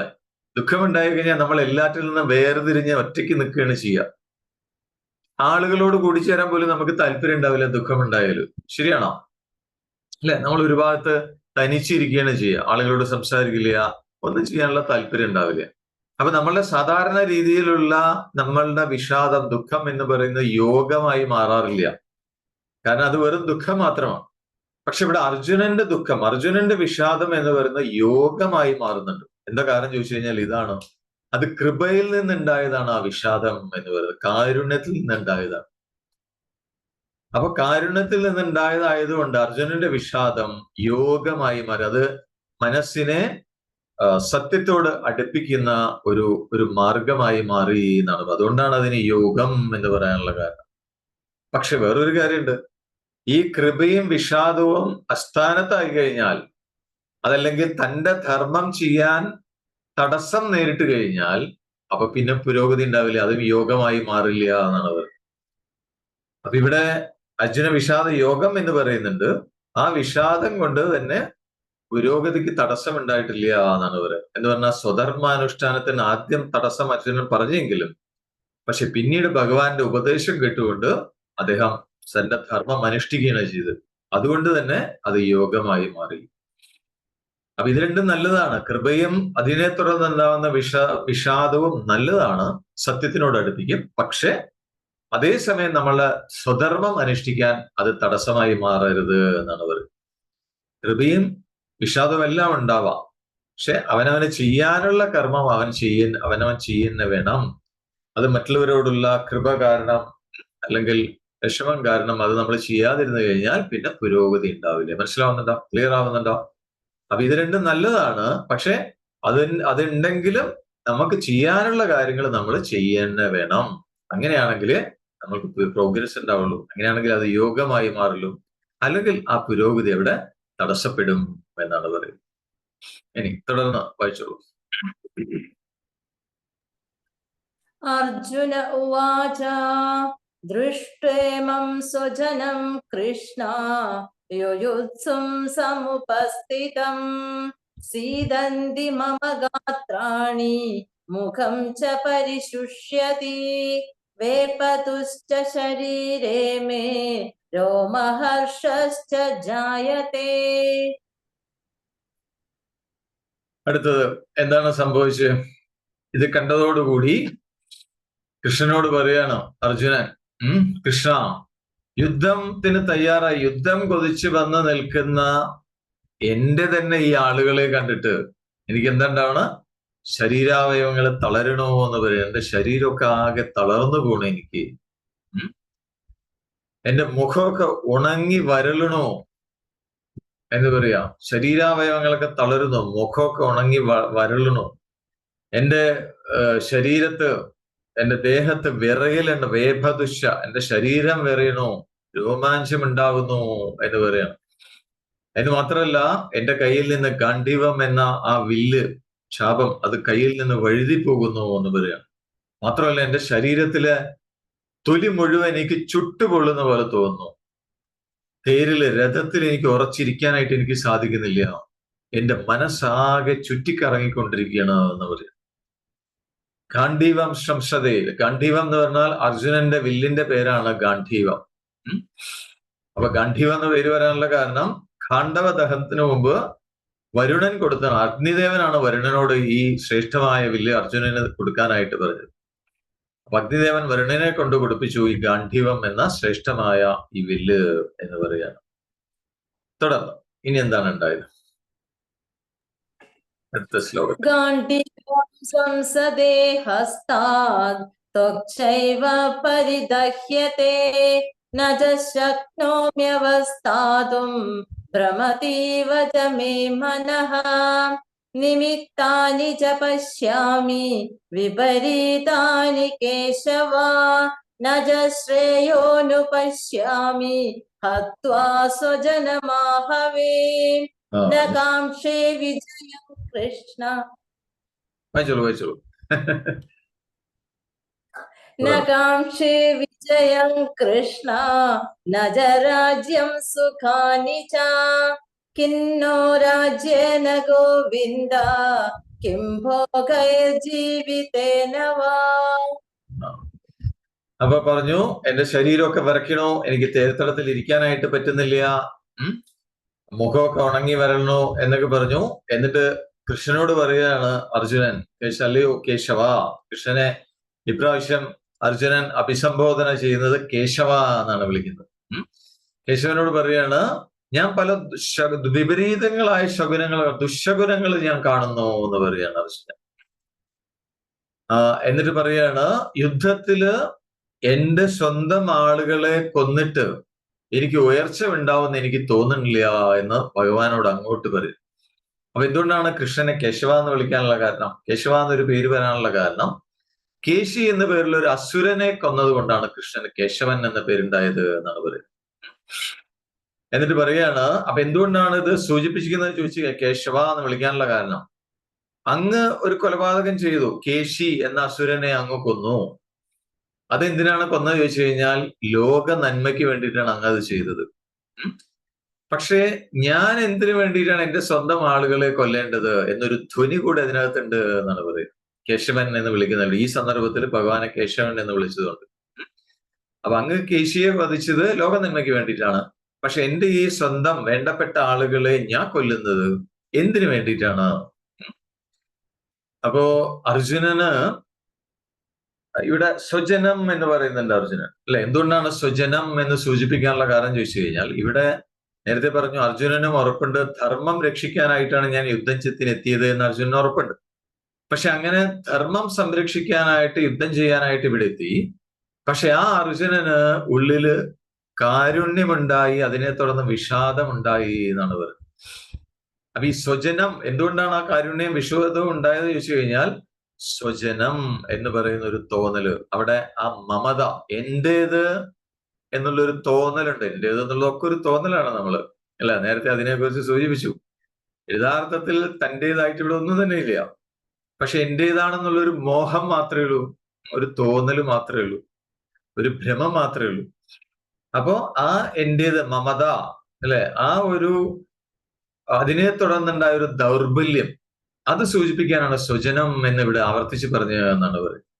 ദുഃഖം ഉണ്ടായി കഴിഞ്ഞാൽ നമ്മൾ എല്ലാറ്റിൽ നിന്നും വേർതിരിഞ്ഞ് ഒറ്റയ്ക്ക് നിൽക്കുകയാണ് ചെയ്യുക. ആളുകളോട് കൂടിച്ചേരാൻ പോലും നമുക്ക് താല്പര്യം ഉണ്ടാവില്ല ദുഃഖം ഉണ്ടായാലും, ശരിയാണോ അല്ലെ. നമ്മൾ ഒരു ഭാഗത്ത് തനിച്ചിരിക്കുകയാണ് ചെയ്യുക, ആളുകളോട് സംസാരിക്കില്ല, ഒന്നും ചെയ്യാനുള്ള താല്പര്യം ഉണ്ടാവില്ല. അപ്പൊ നമ്മളുടെ സാധാരണ രീതിയിലുള്ള നമ്മളുടെ വിഷാദം, ദുഃഖം എന്ന് പറയുന്നത് യോഗമായി മാറാറില്ല. കാരണം അത് വെറും ദുഃഖം മാത്രമാണ്. പക്ഷെ ഇവിടെ അർജുനന്റെ ദുഃഖം, അർജുനന്റെ വിഷാദം എന്ന് പറയുന്നത് യോഗമായി മാറുന്നുണ്ട്. എന്താ കാരണം ചോദിച്ചു കഴിഞ്ഞാൽ ഇതാണ്, അത് കൃപയിൽ നിന്നുണ്ടായതാണ്. ആ വിഷാദം എന്ന് പറയുന്നത് കാരുണ്യത്തിൽ നിന്നുണ്ടായതാണ്. അപ്പൊ കാരുണ്യത്തിൽ നിന്നുണ്ടായതായതുകൊണ്ട് അർജുനന്റെ വിഷാദം യോഗമായി മാറി. അത് മനസ്സിനെ സത്യത്തോട് അടുപ്പിക്കുന്ന ഒരു മാർഗമായി മാറി എന്നാണ്. അതുകൊണ്ടാണ് അതിന് യോഗം എന്ന് പറയാനുള്ള കാരണം. പക്ഷെ വേറൊരു കാര്യമുണ്ട്, ഈ കൃപയും വിഷാദവും അസ്ഥാനത്തായി കഴിഞ്ഞാൽ, അതല്ലെങ്കിൽ തന്റെ ധർമ്മം ചെയ്യാൻ തടസ്സം നേരിട്ട് കഴിഞ്ഞാൽ, അപ്പൊ പിന്നെ പുരോഗതി ഉണ്ടാവില്ല, അതും യോഗമായി മാറില്ല എന്നാണ് പറയുന്നത്. അപ്പൊ ഇവിടെ അർജുന വിഷാദ യോഗം എന്ന് പറയുന്നുണ്ട്. ആ വിഷാദം കൊണ്ട് തന്നെ പുരോഗതിക്ക് തടസ്സം ഉണ്ടായിട്ടില്ല എന്നാണ് പറയുന്നത്. എന്ന് പറഞ്ഞാൽ സ്വധർമാനുഷ്ഠാനത്തിന് ആദ്യം തടസ്സം അർജുനൻ പറഞ്ഞെങ്കിലും, പക്ഷെ പിന്നീട് ഭഗവാന്റെ ഉപദേശം കേട്ടുകൊണ്ട് അദ്ദേഹം തന്റെ ധർമ്മം അനുഷ്ഠിക്കുകയാണ് ചെയ്തത്. അതുകൊണ്ട് തന്നെ അത് യോഗമായി മാറി. അപ്പൊ ഇത് രണ്ടും നല്ലതാണ്. കൃപയും അതിനെ തുടർന്നുണ്ടാവുന്ന വിഷാദവും നല്ലതാണ്, സത്യത്തിനോട് അടുപ്പിക്കും. പക്ഷെ അതേസമയം നമ്മളെ സ്വധർമ്മം അനുഷ്ഠിക്കാൻ അത് തടസ്സമായി മാറരുത് എന്നാണ് പറയുന്നത്. കൃപയും വിഷാദവും എല്ലാം ഉണ്ടാവാം, പക്ഷെ അവനവന് ചെയ്യാനുള്ള കർമ്മം അവനവൻ ചെയ്യുന്ന വേണം. അത് മറ്റുള്ളവരോടുള്ള കൃപ കാരണം അല്ലെങ്കിൽ വിഷമം കാരണം അത് നമ്മൾ ചെയ്യാതിരുന്നു കഴിഞ്ഞാൽ പിന്നെ പുരോഗതി ഉണ്ടാവില്ല. മനസ്സിലാവുന്നുണ്ടോ? ക്ലിയർ ആവുന്നുണ്ടോ? അപ്പൊ ഇത് രണ്ടും നല്ലതാണ്. പക്ഷെ അതുണ്ടെങ്കിലും നമുക്ക് ചെയ്യാനുള്ള കാര്യങ്ങൾ നമ്മൾ ചെയ്യുന്ന വേണം. അങ്ങനെയാണെങ്കിൽ നമുക്ക് പ്രോഗ്രസ് ഉണ്ടാവുള്ളൂ. അങ്ങനെയാണെങ്കിൽ അത് യോഗമായി മാറുള്ളൂ. അല്ലെങ്കിൽ ആ പുരോഗതി അവിടെ തടസ്സപ്പെടും എന്നാണ് പറയുന്നത്. ഇനി തുടർന്ന് വായിച്ചോളൂ.
അർജുന ഉവാച ദൃഷ്ടേമം സ്വജനം കൃഷ്ണ യുയുത്സും സമുപസ്ഥിതം സീദന്തി മമ ഗാത്രാണി മുഖം ച പരിശുഷ്യതി വേപതുശ്ച ശരീരേ മേ രോമഹർഷശ്ച ജായതേ.
അടുത്തത് എന്താണ് സംഭവിച്ചത്? ഇത് കണ്ടതോടുകൂടി കൃഷ്ണനോട് പറയാണ് അർജുനൻ, കൃഷ്ണ, യുദ്ധത്തിന് തയ്യാറായി യുദ്ധം കൊതിച്ച് വന്ന് നിൽക്കുന്ന എന്റെ തന്നെ ഈ ആളുകളെ കണ്ടിട്ട് എനിക്ക് എന്തുണ്ടാവണം? ശരീരാവയവങ്ങൾ തളരണോ എന്ന് പറയാം. എന്റെ ശരീരമൊക്കെ ആകെ തളർന്നു പോണു എനിക്ക്. എന്റെ മുഖമൊക്കെ ഉണങ്ങി വരളണോ എന്ന് പറയാം. ശരീരാവയവങ്ങളൊക്കെ തളരുന്നു, മുഖമൊക്കെ ഉണങ്ങി വരളണു. എന്റെ ശരീരത്ത്, എന്റെ ദേഹത്ത് വിറയലുണ്ട്. വേഭദുഷ, എന്റെ ശരീരം വിറയണോ, രോമാഞ്ചം ഉണ്ടാകുന്നു എന്ന് പറയണം. എന്ന് മാത്രമല്ല, എന്റെ കയ്യിൽ നിന്ന് ഗാണ്ഡീവം എന്ന ആ വില്ല് ശാപം അത് കയ്യിൽ നിന്ന് വഴുതി പോകുന്നു എന്ന് പറയാം. മാത്രമല്ല, എന്റെ ശരീരത്തിലെ തൊലി മുഴുവൻ എനിക്ക് ചുട്ടുപൊള്ളുന്ന പോലെ തോന്നുന്നു. തേരില് രഥത്തിൽ എനിക്ക് ഉറച്ചിരിക്കാനായിട്ട് എനിക്ക് സാധിക്കുന്നില്ല. എന്റെ മനസ്സാകെ ചുറ്റിക്കറങ്ങിക്കൊണ്ടിരിക്കുകയാണ് എന്ന് പറയും. ഗാന്ധീവം ശംസതേ. ഗാന്ധീവം എന്ന് പറഞ്ഞാൽ അർജുനന്റെ വില്ലിന്റെ പേരാണ് ഗാന്ധീവം. അപ്പൊ ഗാന്ധീവം എന്ന പേര് വരാനുള്ള കാരണം ഖാണ്ഡവ ദഹനത്തിന് മുമ്പ് വരുണൻ കൊടുത്താണ്. അഗ്നിദേവനാണ് വരുണനോട് ഈ ശ്രേഷ്ഠമായ വില്ല് അർജുനന് കൊടുക്കാനായിട്ട് പറഞ്ഞത്. അപ്പൊ അഗ്നിദേവൻ വരുണനെ കൊണ്ട് കൊടുപ്പിച്ചു ഈ ഗാന്ധീവം എന്ന ശ്രേഷ്ഠമായ ഈ വില്ല് എന്ന് പറയാണ്. തുടർന്ന് ഇനി എന്താണ് ഉണ്ടായത്? അടുത്ത ശ്ലോകം.
ഗാണ്ഡീവം സംസദേ ഹസ്താദ് ത്വക്ചൈവ പരിദഹ്യത്തെ ന ച ശക്നോമ്യവസ്ഥാതും ഭ്രമതീവ ച മേ മനഃ നിമിത്താനി ച പശ്യാമി വിപരീതാനി കേശവ ന ച ശ്രേയോനുപശ്യാമി ഹത്വാ സ്വജനമാഹവേ ന കാംക്ഷേ വിജയം കൃഷ്ണ
വായിച്ചോളൂ.
ന കാംക്ഷേ വിജയം കൃഷ്ണ ന ച രാജ്യം സുഖാനി ച കിന്നോ രാജ്യേന ഗോവിന്ദ കിം ഭോഗൈർജീവിതേന വാ.
അപ്പൊ പറഞ്ഞു, എന്റെ ശരീരമൊക്കെ വിറയ്ക്കണോ, എനിക്ക് തേർത്തടത്തിൽ ഇരിക്കാനായിട്ട് പറ്റുന്നില്ല, മുഖമൊക്കെ ഉണങ്ങി വരണോ എന്നൊക്കെ പറഞ്ഞു. എന്നിട്ട് കൃഷ്ണനോട് പറയുകയാണ് അർജുനൻ, അല്ലയോ കേശവ. കൃഷ്ണനെ ഇപ്രാവശ്യം അർജുനൻ അഭിസംബോധന ചെയ്യുന്നത് കേശവ എന്നാണ് വിളിക്കുന്നത്. കേശവനോട് പറയാണ്, ഞാൻ പല വിപരീതങ്ങളായ ദുശകുനങ്ങൾ ഞാൻ കാണുന്നു എന്ന് പറയാണ് അർജുനൻ. എന്നിട്ട് പറയാണ്, യുദ്ധത്തില് എന്റെ സ്വന്തം ആളുകളെ കൊന്നിട്ട് എനിക്ക് ഉയർച്ച ഉണ്ടാവുമെന്ന് എനിക്ക് തോന്നുന്നില്ല എന്ന് ഭഗവാനോട് അങ്ങോട്ട് പറയും. അപ്പൊ എന്തുകൊണ്ടാണ് കൃഷ്ണനെ കേശവ എന്ന് വിളിക്കാനുള്ള കാരണം, കേശവ എന്നൊരു പേര് വരാനുള്ള കാരണം, കേശി എന്ന പേരിൽ ഒരു അസുരനെ കൊന്നത് കൊണ്ടാണ് കൃഷ്ണന് കേശവൻ എന്ന പേരുണ്ടായത് എന്നാണ് പറയുന്നത്. എന്നിട്ട് പറയാണ്, അപ്പൊ എന്തുകൊണ്ടാണ് ഇത് സൂചിപ്പിച്ചിരിക്കുന്നത് ചോദിച്ചു. കേശവ എന്ന് വിളിക്കാനുള്ള കാരണം, അങ്ങ് ഒരു കൊലപാതകം ചെയ്തു, കേശി എന്ന അസുരനെ അങ്ങ് കൊന്നു. അതെന്തിനാണ് കൊന്നത് ചോദിച്ചു കഴിഞ്ഞാൽ ലോക നന്മയ്ക്ക് വേണ്ടിയിട്ടാണ് അങ്ങ് അത് ചെയ്തത്. പക്ഷേ ഞാൻ എന്തിനു വേണ്ടിയിട്ടാണ് എന്റെ സ്വന്തം ആളുകളെ കൊല്ലേണ്ടത് എന്നൊരു ധ്വനി കൂടെ അതിനകത്തുണ്ട് എന്നാണ് പറയുന്നത്. കേശവൻ എന്ന് വിളിക്കുന്നുണ്ട്. ഈ സന്ദർഭത്തിൽ ഭഗവാനെ കേശവൻ എന്ന് വിളിച്ചതുകൊണ്ട്. അപ്പൊ അങ്ങ് കേശിയെ വധിച്ചത് ലോക നന്മയ്ക്ക് വേണ്ടിയിട്ടാണ്. പക്ഷെ എന്റെ ഈ സ്വന്തം വേണ്ടപ്പെട്ട ആളുകളെ ഞാൻ കൊല്ലുന്നത് എന്തിനു വേണ്ടിയിട്ടാണ്? അപ്പോ അർജുനന് ഇവിടെ സ്വജനം എന്ന് പറയുന്നുണ്ട് അർജുനൻ, അല്ലെ? എന്തുകൊണ്ടാണ് സ്വജനം എന്ന് സൂചിപ്പിക്കാനുള്ള കാരണം ചോദിച്ചു കഴിഞ്ഞാൽ, ഇവിടെ നേരത്തെ പറഞ്ഞു അർജുനനും ഉറപ്പുണ്ട് ധർമ്മം രക്ഷിക്കാനായിട്ടാണ് ഞാൻ യുദ്ധത്തിനെത്തിയത് എന്ന് അർജുനന് ഉറപ്പുണ്ട്. പക്ഷെ അങ്ങനെ ധർമ്മം സംരക്ഷിക്കാനായിട്ട് യുദ്ധം ചെയ്യാനായിട്ട് ഇവിടെ എത്തി. പക്ഷെ ആ അർജുനന് ഉള്ളില് കാരുണ്യമുണ്ടായി, അതിനെ തുടർന്ന് വിഷാദമുണ്ടായി എന്നാണ് പറയുന്നത്. അപ്പൊ ഈ സ്വജനം, എന്തുകൊണ്ടാണ് ആ കാരുണ്യം വിഷാദവും ഉണ്ടായത് ചോദിച്ചു കഴിഞ്ഞാൽ, സ്വജനം എന്ന് പറയുന്ന ഒരു തോന്നല്, അവിടെ ആ മമത, എന്റേത് എന്നുള്ളൊരു തോന്നലുണ്ട്. എന്റേത് എന്നുള്ളതൊക്കെ ഒരു തോന്നലാണ് നമ്മള്, അല്ല? നേരത്തെ അതിനെക്കുറിച്ച് സൂചിപ്പിച്ചു. യഥാർത്ഥത്തിൽ തന്റേതായിട്ട് ഇവിടെ ഒന്നും തന്നെ ഇല്ല. പക്ഷെ എന്റേതാണെന്നുള്ളൊരു മോഹം മാത്രമേ ഉള്ളൂ, ഒരു തോന്നല് മാത്രമേ ഉള്ളൂ, ഒരു ഭ്രമം മാത്രമേ ഉള്ളൂ. അപ്പോ ആ എന്റേത്, മമത, അല്ലെ? ആ ഒരു അതിനെ തുടർന്നുണ്ടായ ഒരു ദൗർബല്യം, അത് സൂചിപ്പിക്കാനാണ് സ്വജനം എന്ന് ഇവിടെ ആവർത്തിച്ച് പറഞ്ഞത് എന്നാണ് പറയുന്നത്.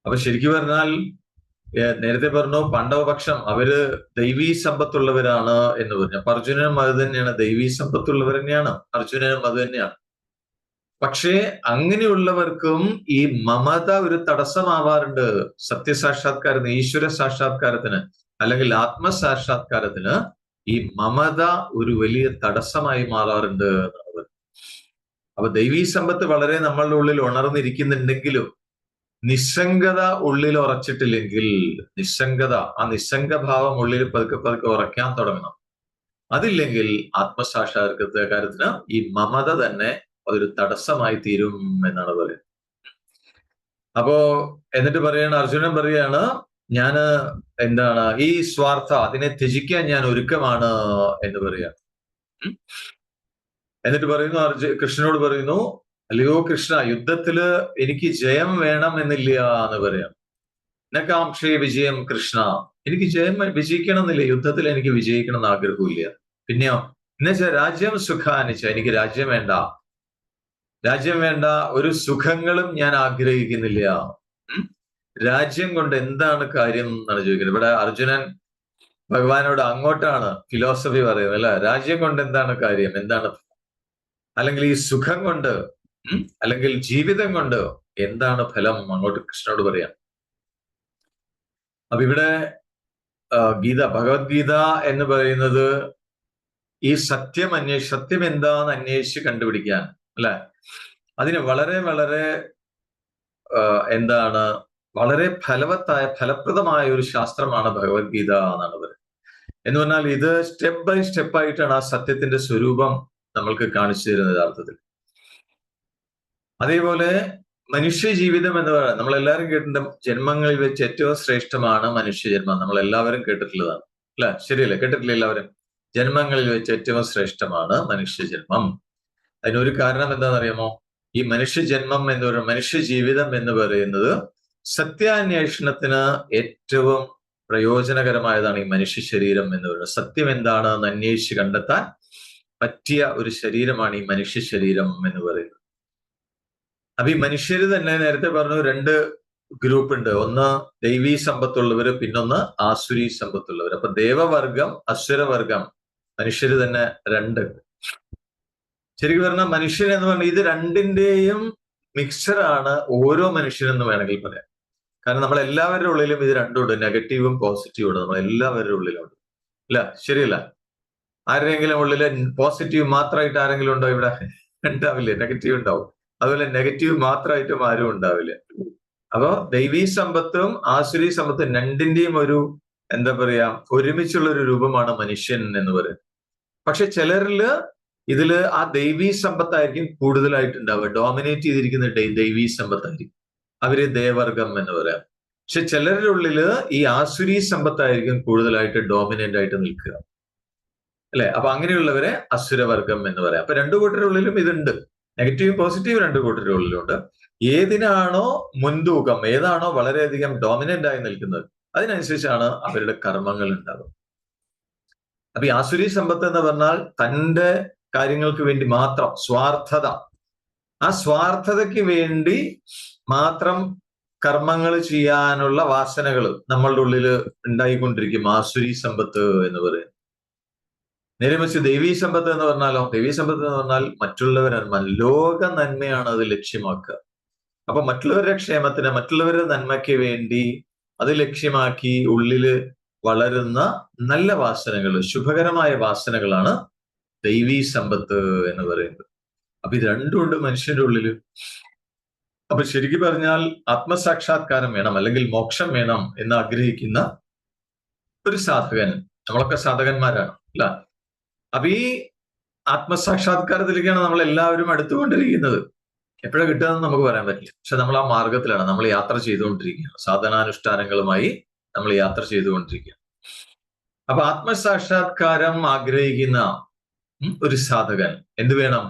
അപ്പൊ ശരിക്കും പറഞ്ഞാൽ നേരത്തെ പറഞ്ഞു പാണ്ഡവപക്ഷം അവര് ദൈവീ സമ്പത്തുള്ളവരാണ് എന്ന് പറഞ്ഞു. അപ്പൊ അർജുനനും അത് തന്നെയാണ്, ദൈവീ സമ്പത്തുള്ളവർ തന്നെയാണ് അർജുനനും അത് തന്നെയാണ്. പക്ഷേ അങ്ങനെയുള്ളവർക്കും ഈ മമത ഒരു തടസ്സമാവാറുണ്ട് സത്യസാക്ഷാത്കാരത്തിന്, ഈശ്വര സാക്ഷാത്കാരത്തിന്, അല്ലെങ്കിൽ ആത്മസാക്ഷാത്കാരത്തിന് ഈ മമത ഒരു വലിയ തടസ്സമായി മാറാറുണ്ട് എന്നാണ് പറയുന്നത്. അപ്പൊ ദൈവീ സമ്പത്ത് വളരെ നമ്മളുടെ ഉള്ളിൽ ഉണർന്നിരിക്കുന്നുണ്ടെങ്കിലും നിസ്സംഗത ഉള്ളിൽ ഉറച്ചിട്ടില്ലെങ്കിൽ, നിസ്സംഗത, ആ നിസ്സംഗഭാവം ഉള്ളിൽ പതുക്കെ പതുക്കെ ഉറയ്ക്കാൻ തുടങ്ങണം. അതില്ലെങ്കിൽ ആത്മസാക്ഷാത്കാരത്തിന് ഈ മമത തന്നെ അതൊരു തടസ്സമായി തീരും എന്നാണ് പറയുന്നത്. അപ്പോ എന്നിട്ട് പറയാണ്, അർജുനൻ പറയാണ്, ഞാന് എന്താണ് ഈ സ്വാർത്ഥ, അതിനെ ത്യജിക്കാൻ ഞാൻ ഒരുക്കമാണ് എന്ന് പറയാണ്. എന്നിട്ട് പറയുന്നു, കൃഷ്ണനോട് പറയുന്നു, അല്ലയോ കൃഷ്ണ, യുദ്ധത്തില് എനിക്ക് ജയം വേണം എന്നില്ല എന്ന് പറയാം. നകാംക്ഷേ വിജയം കൃഷ്ണ, എനിക്ക് വിജയിക്കണം എന്നില്ല, യുദ്ധത്തിൽ എനിക്ക് വിജയിക്കണം എന്ന് ആഗ്രഹമില്ല. പിന്നെയോ എന്നുവെച്ചാൽ രാജ്യം സുഖാനിച്ച, എനിക്ക് രാജ്യം വേണ്ട, രാജ്യം വേണ്ട, ഒരു സുഖങ്ങളും ഞാൻ ആഗ്രഹിക്കുന്നില്ല. രാജ്യം കൊണ്ട് എന്താണ് കാര്യം എന്നാണ് ചോദിക്കുന്നത്. ഇവിടെ അർജുനൻ ഭഗവാനോട് അങ്ങോട്ടാണ് ഫിലോസഫി പറയുന്നത് അല്ലെ. രാജ്യം കൊണ്ട് എന്താണ് കാര്യം, എന്താണ്, അല്ലെങ്കിൽ ഈ സുഖം കൊണ്ട് അല്ലെങ്കിൽ ജീവിതം കൊണ്ട് എന്താണ് ഫലം, അങ്ങോട്ട് കൃഷ്ണനോട് പറയാം. അപ്പൊ ഇവിടെ ഭഗവത്ഗീത എന്ന് പറയുന്നത് ഈ സത്യം എന്താന്ന് അന്വേഷിച്ച് കണ്ടുപിടിക്കാൻ അല്ലെ, അതിന് വളരെ വളരെ എന്താണ്, വളരെ ഫലപ്രദമായ ഒരു ശാസ്ത്രമാണ് ഭഗവത്ഗീത എന്നാണ് പറയുന്നത്. എന്ന് പറഞ്ഞാൽ ഇത് സ്റ്റെപ്പ് ബൈ സ്റ്റെപ്പ് ആയിട്ടാണ് ആ സത്യത്തിന്റെ സ്വരൂപം നമ്മൾക്ക് കാണിച്ചു തരുന്നത് യഥാർത്ഥത്തിൽ. അതേപോലെ മനുഷ്യ ജീവിതം എന്ന് പറയുന്നത് നമ്മളെല്ലാവരും കേട്ടിട്ടുണ്ട്, ജന്മങ്ങളിൽ വെച്ച് ഏറ്റവും ശ്രേഷ്ഠമാണ് മനുഷ്യജന്മം. നമ്മളെല്ലാവരും കേട്ടിട്ടുള്ളതാണ് അല്ലെ, ശരിയല്ലേ? കേട്ടിട്ടില്ല എല്ലാവരും? ജന്മങ്ങളിൽ വെച്ച് ഏറ്റവും ശ്രേഷ്ഠമാണ് മനുഷ്യജന്മം. അതിനൊരു കാരണം എന്താണെന്നറിയാമോ? ഈ മനുഷ്യജന്മം എന്ന് പറയുന്നത്, മനുഷ്യ ജീവിതം എന്ന് പറയുന്നത് സത്യാന്വേഷണത്തിന് ഏറ്റവും പ്രയോജനകരമായതാണ് ഈ മനുഷ്യ ശരീരം എന്ന് പറയുന്നത്. സത്യം എന്താണെന്ന് അന്വേഷിച്ച് കണ്ടെത്താൻ പറ്റിയ ഒരു ശരീരമാണ് ഈ മനുഷ്യ ശരീരം എന്ന് പറയുന്നത്. അപ്പൊ ഈ മനുഷ്യര് തന്നെ നേരത്തെ പറഞ്ഞു രണ്ട് ഗ്രൂപ്പ് ഉണ്ട്, ഒന്ന് ദൈവീ സമ്പത്തുള്ളവര്, പിന്നൊന്ന് ആസുരി സമ്പത്തുള്ളവർ. അപ്പൊ ദേവവർഗം, അസുരവർഗം, മനുഷ്യര് തന്നെ രണ്ട്. ശരിക്കും പറഞ്ഞാൽ മനുഷ്യൻ എന്ന് പറഞ്ഞാൽ ഇത് രണ്ടിന്റെയും മിക്സറാണ് ഓരോ മനുഷ്യനെന്ന് വേണമെങ്കിൽ പറയാം. കാരണം നമ്മളെല്ലാവരുടെ ഉള്ളിലും ഇത് രണ്ടുണ്ട്, നെഗറ്റീവും പോസിറ്റീവും ഉണ്ട്, നമ്മളെല്ലാവരുടെ ഉള്ളിലുണ്ട് ഇല്ല, ശരിയല്ല? ആരുടെയെങ്കിലും ഉള്ളില് പോസിറ്റീവ് മാത്രമായിട്ട് ആരെങ്കിലും ഉണ്ടോ? ഇവിടെ ഉണ്ടാവില്ലേ, നെഗറ്റീവ് ഉണ്ടാവും. അതുപോലെ നെഗറ്റീവ് മാത്രമായിട്ടും ആരും ഉണ്ടാവില്ല. അപ്പോ ദൈവീ സമ്പത്തും ആസുരി സമ്പത്തും രണ്ടിന്റെയും ഒരു എന്താ പറയാ ഒരുമിച്ചുള്ള ഒരു രൂപമാണ് മനുഷ്യൻ എന്ന് പറയുന്നത്. പക്ഷെ ചിലരില് ഇതില് ആ ദൈവീ സമ്പത്തായിരിക്കും കൂടുതലായിട്ടുണ്ടാവുക, ഡോമിനേറ്റ് ചെയ്തിരിക്കുന്ന ദൈവീ സമ്പത്തായിരിക്കും, അവര് ദേവർഗം എന്ന് പറയാം. പക്ഷെ ചിലരുടെ ഉള്ളില് ഈ ആസുരി സമ്പത്തായിരിക്കും കൂടുതലായിട്ട് ഡോമിനന്റ് ആയിട്ട് നിൽക്കുക അല്ലെ. അപ്പൊ അങ്ങനെയുള്ളവരെ അസുരവർഗം എന്ന് പറയാം. അപ്പൊ രണ്ടു കൂട്ടരുടെ ഉള്ളിലും ഇതുണ്ട്, നെഗറ്റീവും പോസിറ്റീവും രണ്ടു കൂട്ടരുടെ ഉള്ളിലുണ്ട്. ഏതിനാണോ മുൻതൂക്കം, ഏതാണോ വളരെയധികം ഡോമിനന്റ് ആയി നിൽക്കുന്നത്, അതിനനുസരിച്ചാണ് അവരുടെ കർമ്മങ്ങൾ ഉണ്ടാകുന്നത്. അപ്പൊ ഈ ആസുരി സമ്പത്ത് എന്ന് പറഞ്ഞാൽ തന്റെ കാര്യങ്ങൾക്ക് വേണ്ടി മാത്രം സ്വാർത്ഥത, ആ സ്വാർത്ഥതയ്ക്ക് വേണ്ടി മാത്രം കർമ്മങ്ങൾ ചെയ്യാനുള്ള വാസനകൾ നമ്മളുടെ ഉള്ളിൽ ഉണ്ടായിക്കൊണ്ടിരിക്കും ആസുരി സമ്പത്ത് എന്ന് പറയുന്നത്. നേരെ മറിച്ച് ദൈവീ സമ്പത്ത് എന്ന് പറഞ്ഞാലോ, ദൈവീ സമ്പത്ത് എന്ന് പറഞ്ഞാൽ മറ്റുള്ളവരാണ്, ലോക നന്മയാണ് അത് ലക്ഷ്യമാക്കുക. അപ്പൊ മറ്റുള്ളവരുടെ ക്ഷേമത്തിന്, മറ്റുള്ളവരുടെ നന്മയ്ക്ക് വേണ്ടി അത് ലക്ഷ്യമാക്കി ഉള്ളില് വളരുന്ന നല്ല വാസനകൾ, ശുഭകരമായ വാസനകളാണ് ദൈവീ സമ്പത്ത് എന്ന് പറയുന്നത്. അപ്പൊ ഇത് രണ്ടുമുണ്ട് മനുഷ്യന്റെ ഉള്ളില്. അപ്പൊ ശരിക്കും പറഞ്ഞാൽ ആത്മസാക്ഷാത്കാരം വേണം, അല്ലെങ്കിൽ മോക്ഷം വേണം എന്ന് ആഗ്രഹിക്കുന്ന ഒരു സാധകൻ, നമ്മളൊക്കെ സാധകന്മാരാണ് അല്ല. അപ്പൊ ഈ ആത്മസാക്ഷാത്കാരത്തിലേക്കാണ് നമ്മൾ എല്ലാവരും അടുത്തുകൊണ്ടിരിക്കുന്നത്. എപ്പോഴാണ് കിട്ടുകയെന്ന് നമുക്ക് പറയാൻ പറ്റില്ല. പക്ഷെ നമ്മൾ ആ മാർഗത്തിലാണ്, നമ്മൾ യാത്ര ചെയ്തുകൊണ്ടിരിക്കുകയാണ്, സാധനാനുഷ്ഠാനങ്ങളുമായി നമ്മൾ യാത്ര ചെയ്തുകൊണ്ടിരിക്കുകയാണ്. അപ്പൊ ആത്മസാക്ഷാത്കാരം ആഗ്രഹിക്കുന്ന ഒരു സാധകൻ എന്ത് വേണം?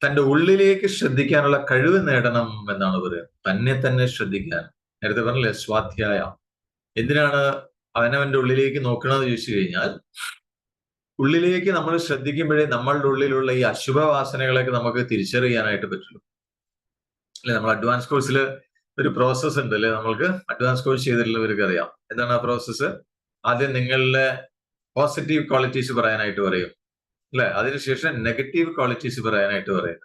തന്റെ ഉള്ളിലേക്ക് ശ്രദ്ധിക്കാനുള്ള കഴിവ് നേടണം എന്നാണ് പറയുന്നത്. തന്നെ ശ്രദ്ധിക്കാൻ. നേരത്തെ പറഞ്ഞില്ലേ സ്വാധ്യായ. എന്തിനാണ് അവനവന്റെ ഉള്ളിലേക്ക് നോക്കണമെന്ന് ചോദിച്ചു കഴിഞ്ഞാൽ, ഉള്ളിലേക്ക് നമ്മൾ ശ്രദ്ധിക്കുമ്പോഴേ നമ്മളുടെ ഉള്ളിലുള്ള ഈ അശുഭവാസനകളൊക്കെ നമുക്ക് തിരിച്ചറിയാനായിട്ട് പറ്റുള്ളൂ അല്ലെ. നമ്മൾ അഡ്വാൻസ് കോഴ്സിൽ ഒരു പ്രോസസ്സ് ഉണ്ട് അല്ലെ, നമ്മൾക്ക് അഡ്വാൻസ് കോഴ്സ് ചെയ്തിട്ടുള്ളവർക്ക് അറിയാം. എന്താണ് ആ പ്രോസസ്സ്? ആദ്യം നിങ്ങളുടെ പോസിറ്റീവ് ക്വാളിറ്റീസ് പറയാനായിട്ട് പറയും അല്ലെ, അതിനുശേഷം നെഗറ്റീവ് ക്വാളിറ്റീസ് പറയാനായിട്ട് പറയും.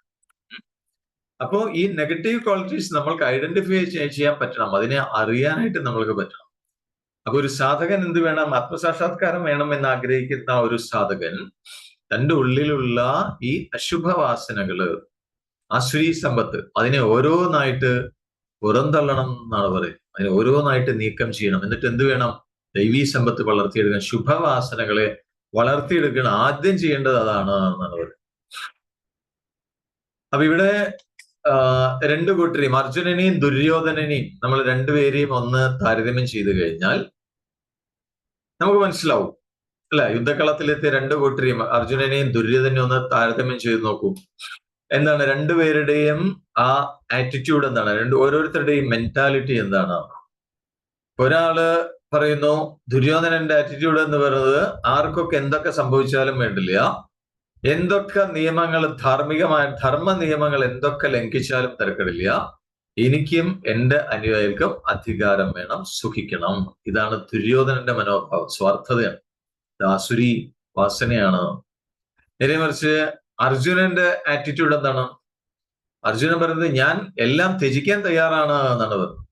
അപ്പോ ഈ നെഗറ്റീവ് ക്വാളിറ്റീസ് നമ്മൾക്ക് ഐഡന്റിഫൈ ചെയ്യാൻ പറ്റണം, അതിനെ അറിയാനായിട്ട് നമ്മൾക്ക് പറ്റണം. അപ്പൊ ഒരു സാധകൻ എന്ത് വേണം? ആത്മസാക്ഷാത്കാരം വേണം എന്ന് ആഗ്രഹിക്കുന്ന ഒരു സാധകൻ തന്റെ ഉള്ളിലുള്ള ഈ അശുഭവാസനകള്, ആസുരി സമ്പത്ത്, അതിനെ ഓരോന്നായിട്ട് പുറന്തള്ളണം എന്നാണ് പറയുന്നത്. അതിനെ ഓരോന്നായിട്ട് നീക്കം ചെയ്യണം. എന്നിട്ട് എന്ത് വേണം? ദൈവീ സമ്പത്ത് വളർത്തിയെടുക്കണം, ശുഭവാസനകളെ വളർത്തിയെടുക്കണം. ആദ്യം ചെയ്യേണ്ടത് അതാണ് എന്നാണ് പറയുന്നത്. അപ്പൊ ഇവിടെ രണ്ടു കൂട്ടരെയും, അർജുനനെയും ദുര്യോധനനെയും നമ്മൾ രണ്ടുപേരെയും ഒന്ന് താരതമ്യം ചെയ്തു കഴിഞ്ഞാൽ നമുക്ക് മനസ്സിലാവും അല്ലെ. യുദ്ധക്കളത്തിലെത്തിയ രണ്ടു കൂട്ടരെയും, അർജുനനെയും ദുര്യോധനെയും ഒന്ന് താരതമ്യം ചെയ്ത് നോക്കൂ. എന്താണ് രണ്ടുപേരുടെയും ആ ആറ്റിറ്റ്യൂഡ് എന്താണ്? ഓരോരുത്തരുടെയും മെന്റാലിറ്റി എന്താണ്? ഒരാള് പറയുന്നു ദുര്യോധനന്റെ ആറ്റിറ്റ്യൂഡ് എന്ന് പറയുന്നത് ആർക്കൊക്കെ എന്തൊക്കെ സംഭവിച്ചാലും വേണ്ടില്ല, എന്തൊക്കെ നിയമങ്ങൾ ധർമ്മ നിയമങ്ങൾ എന്തൊക്കെ ലംഘിച്ചാലും തിരക്കിടില്ല, എനിക്കും എന്റെ അനുയായികൾക്കും അധികാരം വേണം, സുഖിക്കണം. ഇതാണ് ദുര്യോധനന്റെ മനോഭാവം. സ്വാർത്ഥതയാണ്, ആസുരി വാസനയാണ്. നേരെ മറിച്ച് അർജുനന്റെ ആറ്റിറ്റ്യൂഡ് എന്താണ്? അർജുനൻ പറയുന്നത് ഞാൻ എല്ലാം ത്യജിക്കാൻ തയ്യാറാണ് എന്നാണ് പറയുന്നത്.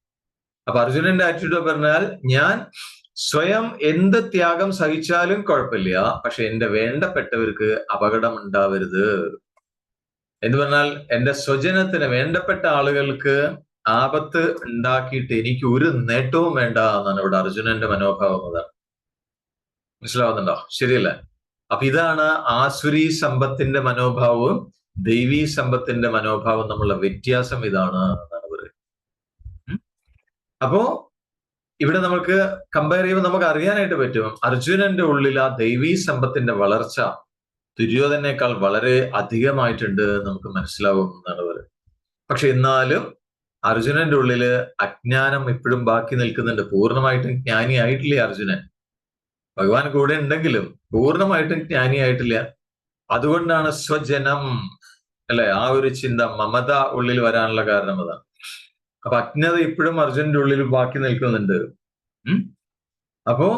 അപ്പൊ അർജുനന്റെ ആറ്റിറ്റ്യൂഡ് പറഞ്ഞാൽ ഞാൻ സ്വയം എന്ത് ത്യാഗം സഹിച്ചാലും കുഴപ്പമില്ല, പക്ഷെ എന്റെ വേണ്ടപ്പെട്ടവർക്ക് അപകടം ഉണ്ടാവരുത് എന്ന് പറഞ്ഞാൽ എന്റെ സ്വജനത്തിന്, വേണ്ടപ്പെട്ട ആളുകൾക്ക് ആപത്ത് ഉണ്ടാക്കിയിട്ട് എനിക്ക് ഒരു നേട്ടവും വേണ്ട എന്നാണ് ഇവിടെ അർജുനന്റെ മനോഭാവം. അതാണ്. മനസ്സിലാവുന്നുണ്ടോ? ശരിയല്ലേ? അപ്പൊ ഇതാണ് ആസുരി സമ്പത്തിന്റെ മനോഭാവവും ദൈവീ സമ്പത്തിന്റെ മനോഭാവം തമ്മിലുള്ള വ്യത്യാസം. ഇതാണ് എന്നാണ് പറയുന്നത്. അപ്പോ ഇവിടെ നമുക്ക് കമ്പയർ ചെയ്യുമ്പോൾ നമുക്ക് അറിയാനായിട്ട് പറ്റും അർജുനന്റെ ഉള്ളിൽ ആ ദൈവീ സമ്പത്തിന്റെ വളർച്ച ദുര്യോധനേക്കാൾ വളരെ അധികമായിട്ടുണ്ട് നമുക്ക് മനസ്സിലാവും എന്നാണ് പറയുന്നത്. പക്ഷെ എന്നാലും അർജുനന്റെ ഉള്ളില് അജ്ഞാനം ഇപ്പോഴും ബാക്കി നിൽക്കുന്നുണ്ട്. പൂർണ്ണമായിട്ടും ജ്ഞാനിയായിട്ടില്ല അർജുനൻ. ഭഗവാൻ കൂടെ ഉണ്ടെങ്കിലും പൂർണ്ണമായിട്ടും ജ്ഞാനിയായിട്ടില്ല. അതുകൊണ്ടാണ് സ്വജനം, അല്ലെ, ആ ഒരു ചിന്ത, മമത ഉള്ളിൽ വരാനുള്ള കാരണം അതാണ്. അപ്പൊ അജ്ഞത ഇപ്പോഴും അർജുനന്റെ ഉള്ളിൽ ബാക്കി നിൽക്കുന്നുണ്ട്. അപ്പോ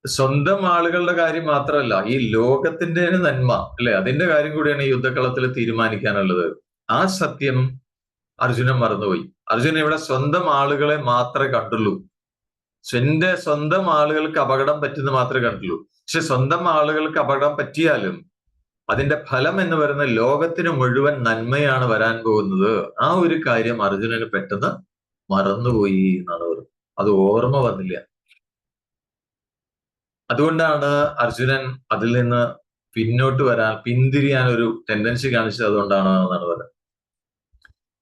സ്വന്തം ആളുകളുടെ കാര്യം മാത്രമല്ല, ഈ ലോകത്തിന്റെ നന്മ, അല്ലെ, അതിന്റെ കാര്യം കൂടിയാണ് ഈ യുദ്ധക്കളത്തിൽ തീരുമാനിക്കാനുള്ളത്. ആ സത്യം അർജുനൻ മറന്നുപോയി. അർജുനൻ ഇവിടെ സ്വന്തം ആളുകളെ മാത്രമേ കണ്ടുള്ളൂ. എന്റെ സ്വന്തം ആളുകൾക്ക് അപകടം പറ്റുന്ന മാത്രമേ കണ്ടുള്ളൂ. പക്ഷെ സ്വന്തം ആളുകൾക്ക് അപകടം പറ്റിയാലും അതിന്റെ ഫലം എന്ന് പറയുന്ന ലോകത്തിന് മുഴുവൻ നന്മയാണ് വരാൻ പോകുന്നത്. ആ ഒരു കാര്യം അർജുനന് പെട്ടെന്ന് മറന്നുപോയി എന്നാണ് പറയുന്നത്. അത് ഓർമ്മ വന്നില്ല. അതുകൊണ്ടാണ് അർജുനൻ അതിൽ നിന്ന് പിന്തിരിയാൻ ഒരു ടെൻഡൻസി കാണിച്ചത്. അതുകൊണ്ടാണ് എന്നാണ് പറയുന്നത്.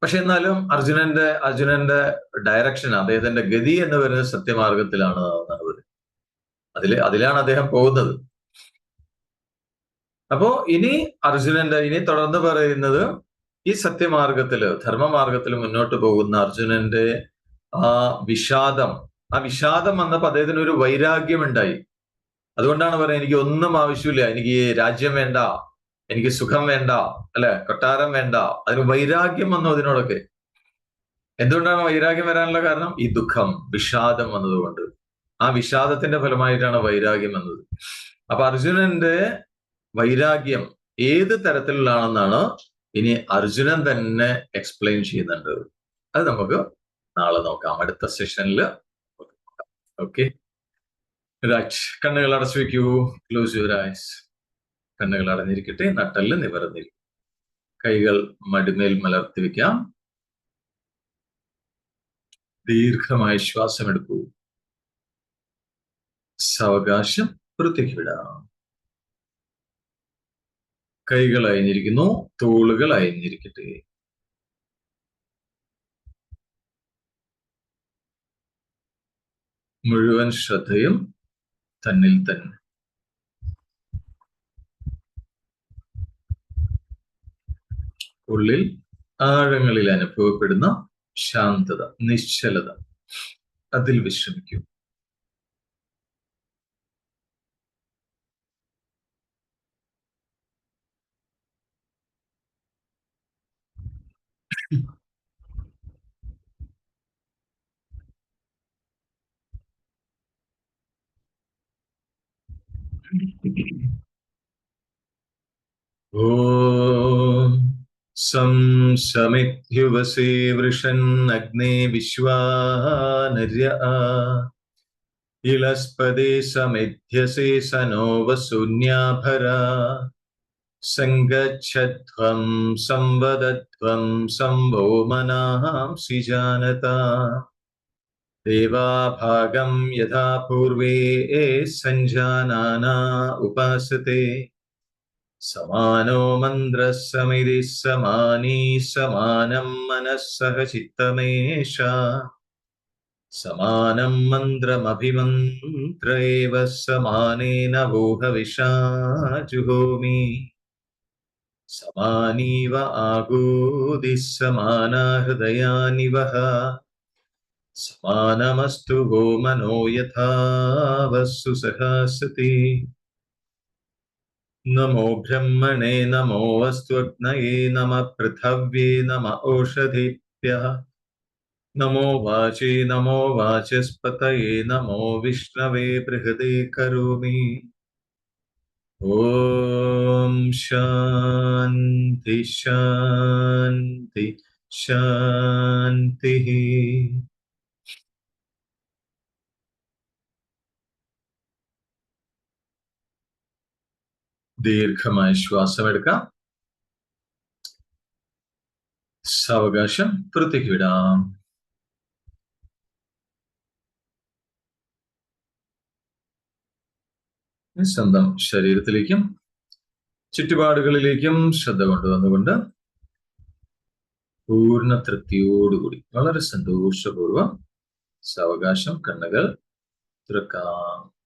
പക്ഷെ എന്നാലും അർജുനന്റെ ഡയറക്ഷൻ, അദ്ദേഹത്തിന്റെ ഗതി എന്ന് പറയുന്നത് സത്യമാർഗത്തിലാണ് എന്നാണ് പറയുന്നത്. അതിലാണ് അദ്ദേഹം പോകുന്നത്. അപ്പോ ഇനി തുടർന്ന് പറയുന്നത് ഈ സത്യമാർഗത്തില്, ധർമ്മമാർഗത്തിൽ മുന്നോട്ട് പോകുന്ന അർജുനന്റെ ആ വിഷാദം വന്നപ്പോ അദ്ദേഹത്തിന് ഒരു വൈരാഗ്യം ഉണ്ടായി. അതുകൊണ്ടാണ് പറയുന്നത് എനിക്ക് ഒന്നും ആവശ്യമില്ല, എനിക്ക് രാജ്യം വേണ്ട, എനിക്ക് സുഖം വേണ്ട, അല്ലെ, കൊട്ടാരം വേണ്ട. അതിന് വൈരാഗ്യം വന്നു അതിനോടൊക്കെ. എന്തുകൊണ്ടാണ് വൈരാഗ്യം വരാനുള്ള കാരണം? ഈ ദുഃഖം, വിഷാദം വന്നതുകൊണ്ട്. ആ വിഷാദത്തിന്റെ ഫലമായിട്ടാണ് വൈരാഗ്യം വന്നത്. അപ്പൊ അർജുനന്റെ വൈരാഗ്യം ഏത് തരത്തിലുള്ളതാണെന്നാണ് ഇനി അർജുനൻ തന്നെ എക്സ്പ്ലെയിൻ ചെയ്യുന്നുണ്ട്. അത് നമുക്ക് നാളെ നോക്കാം, അടുത്ത സെഷനിൽ. Okay, right. കണ്ണുകൾ അടച്ചു വെക്കൂ. Close your eyes. കണ്ണുകൾ അടഞ്ഞിരിക്കട്ടെ, നട്ടല് നിവർന്നിരിക്കും. കൈകൾ മടിമേൽ മലർത്തി വെക്കാം. ദീർഘമായ ശ്വാസം എടുക്കൂ. സാവകാശം പുറത്തേക്ക് വിടാം. കൈകൾ അയഞ്ഞിരിക്കുന്നു, തോളുകൾ അയഞ്ഞിരിക്കട്ടെ. മുഴുവൻ ശ്രദ്ധയും തന്നിൽ തന്നെ. ഉള്ളിൽ ആഴങ്ങളിൽ അനുഭവപ്പെടുന്ന ശാന്തത, നിശ്ചലത, അതിൽ വിശ്രമിക്കൂ. ഓം സം സമിത്യുവസേ വൃഷന്നഗ്നേ വിശ്വാനര്യ ഇളസ്പദേ സമിധ്യസേ സനോ വസൂന്യാഭര സംഗച്ഛധ്വം സംവദധ്വം സംവോ മനാംസി ജാനത ദേവാഭാഗം യഥാ പൂർവേ സഞ്ജാനാന ഉപാസത്തെ സമാനോ മന്ത്രഃ സമിതി സമാനീ സമാനം മനഃസഹ ചിത്തമേഷ സമാനം മന്ത്രമഭിമന്ത്ര ഏവ സമാനേന വോഹവിഷാ ജുഹോമി സമാനീവ ആഗോദിഃ സമാനാ ഹൃദയാനി വഹ സമാനമസ്തു വോ മനോ യഥാ വസ്തു സഹസതി. നമോ ബ്രഹ്മണേ നമോ വസ്ത്വഗ്നയേ നമ പൃഥവ്യേ നമ ഓഷധീഭ്യഃ. നമോ വാചേ നമോ വാചസ്പതയേ നമോ വിഷ്ണവേ ബൃഹദേ കരോമി. ഓം ശാന്തി ശാന്തി ശാന്തി. ദീർഘമായ ശ്വാസമെടുക്കാം. സാവകാശം പുറത്തേക്ക് വിടാം. സ്വന്തം ശരീരത്തിലേക്കും ചുറ്റുപാടുകളിലേക്കും ശ്രദ്ധ കൊണ്ടുവന്നുകൊണ്ട് പൂർണ്ണ തൃപ്തിയോടുകൂടി വളരെ സന്തോഷപൂർവം സാവകാശം കണ്ണുകൾ തുറക്കാം.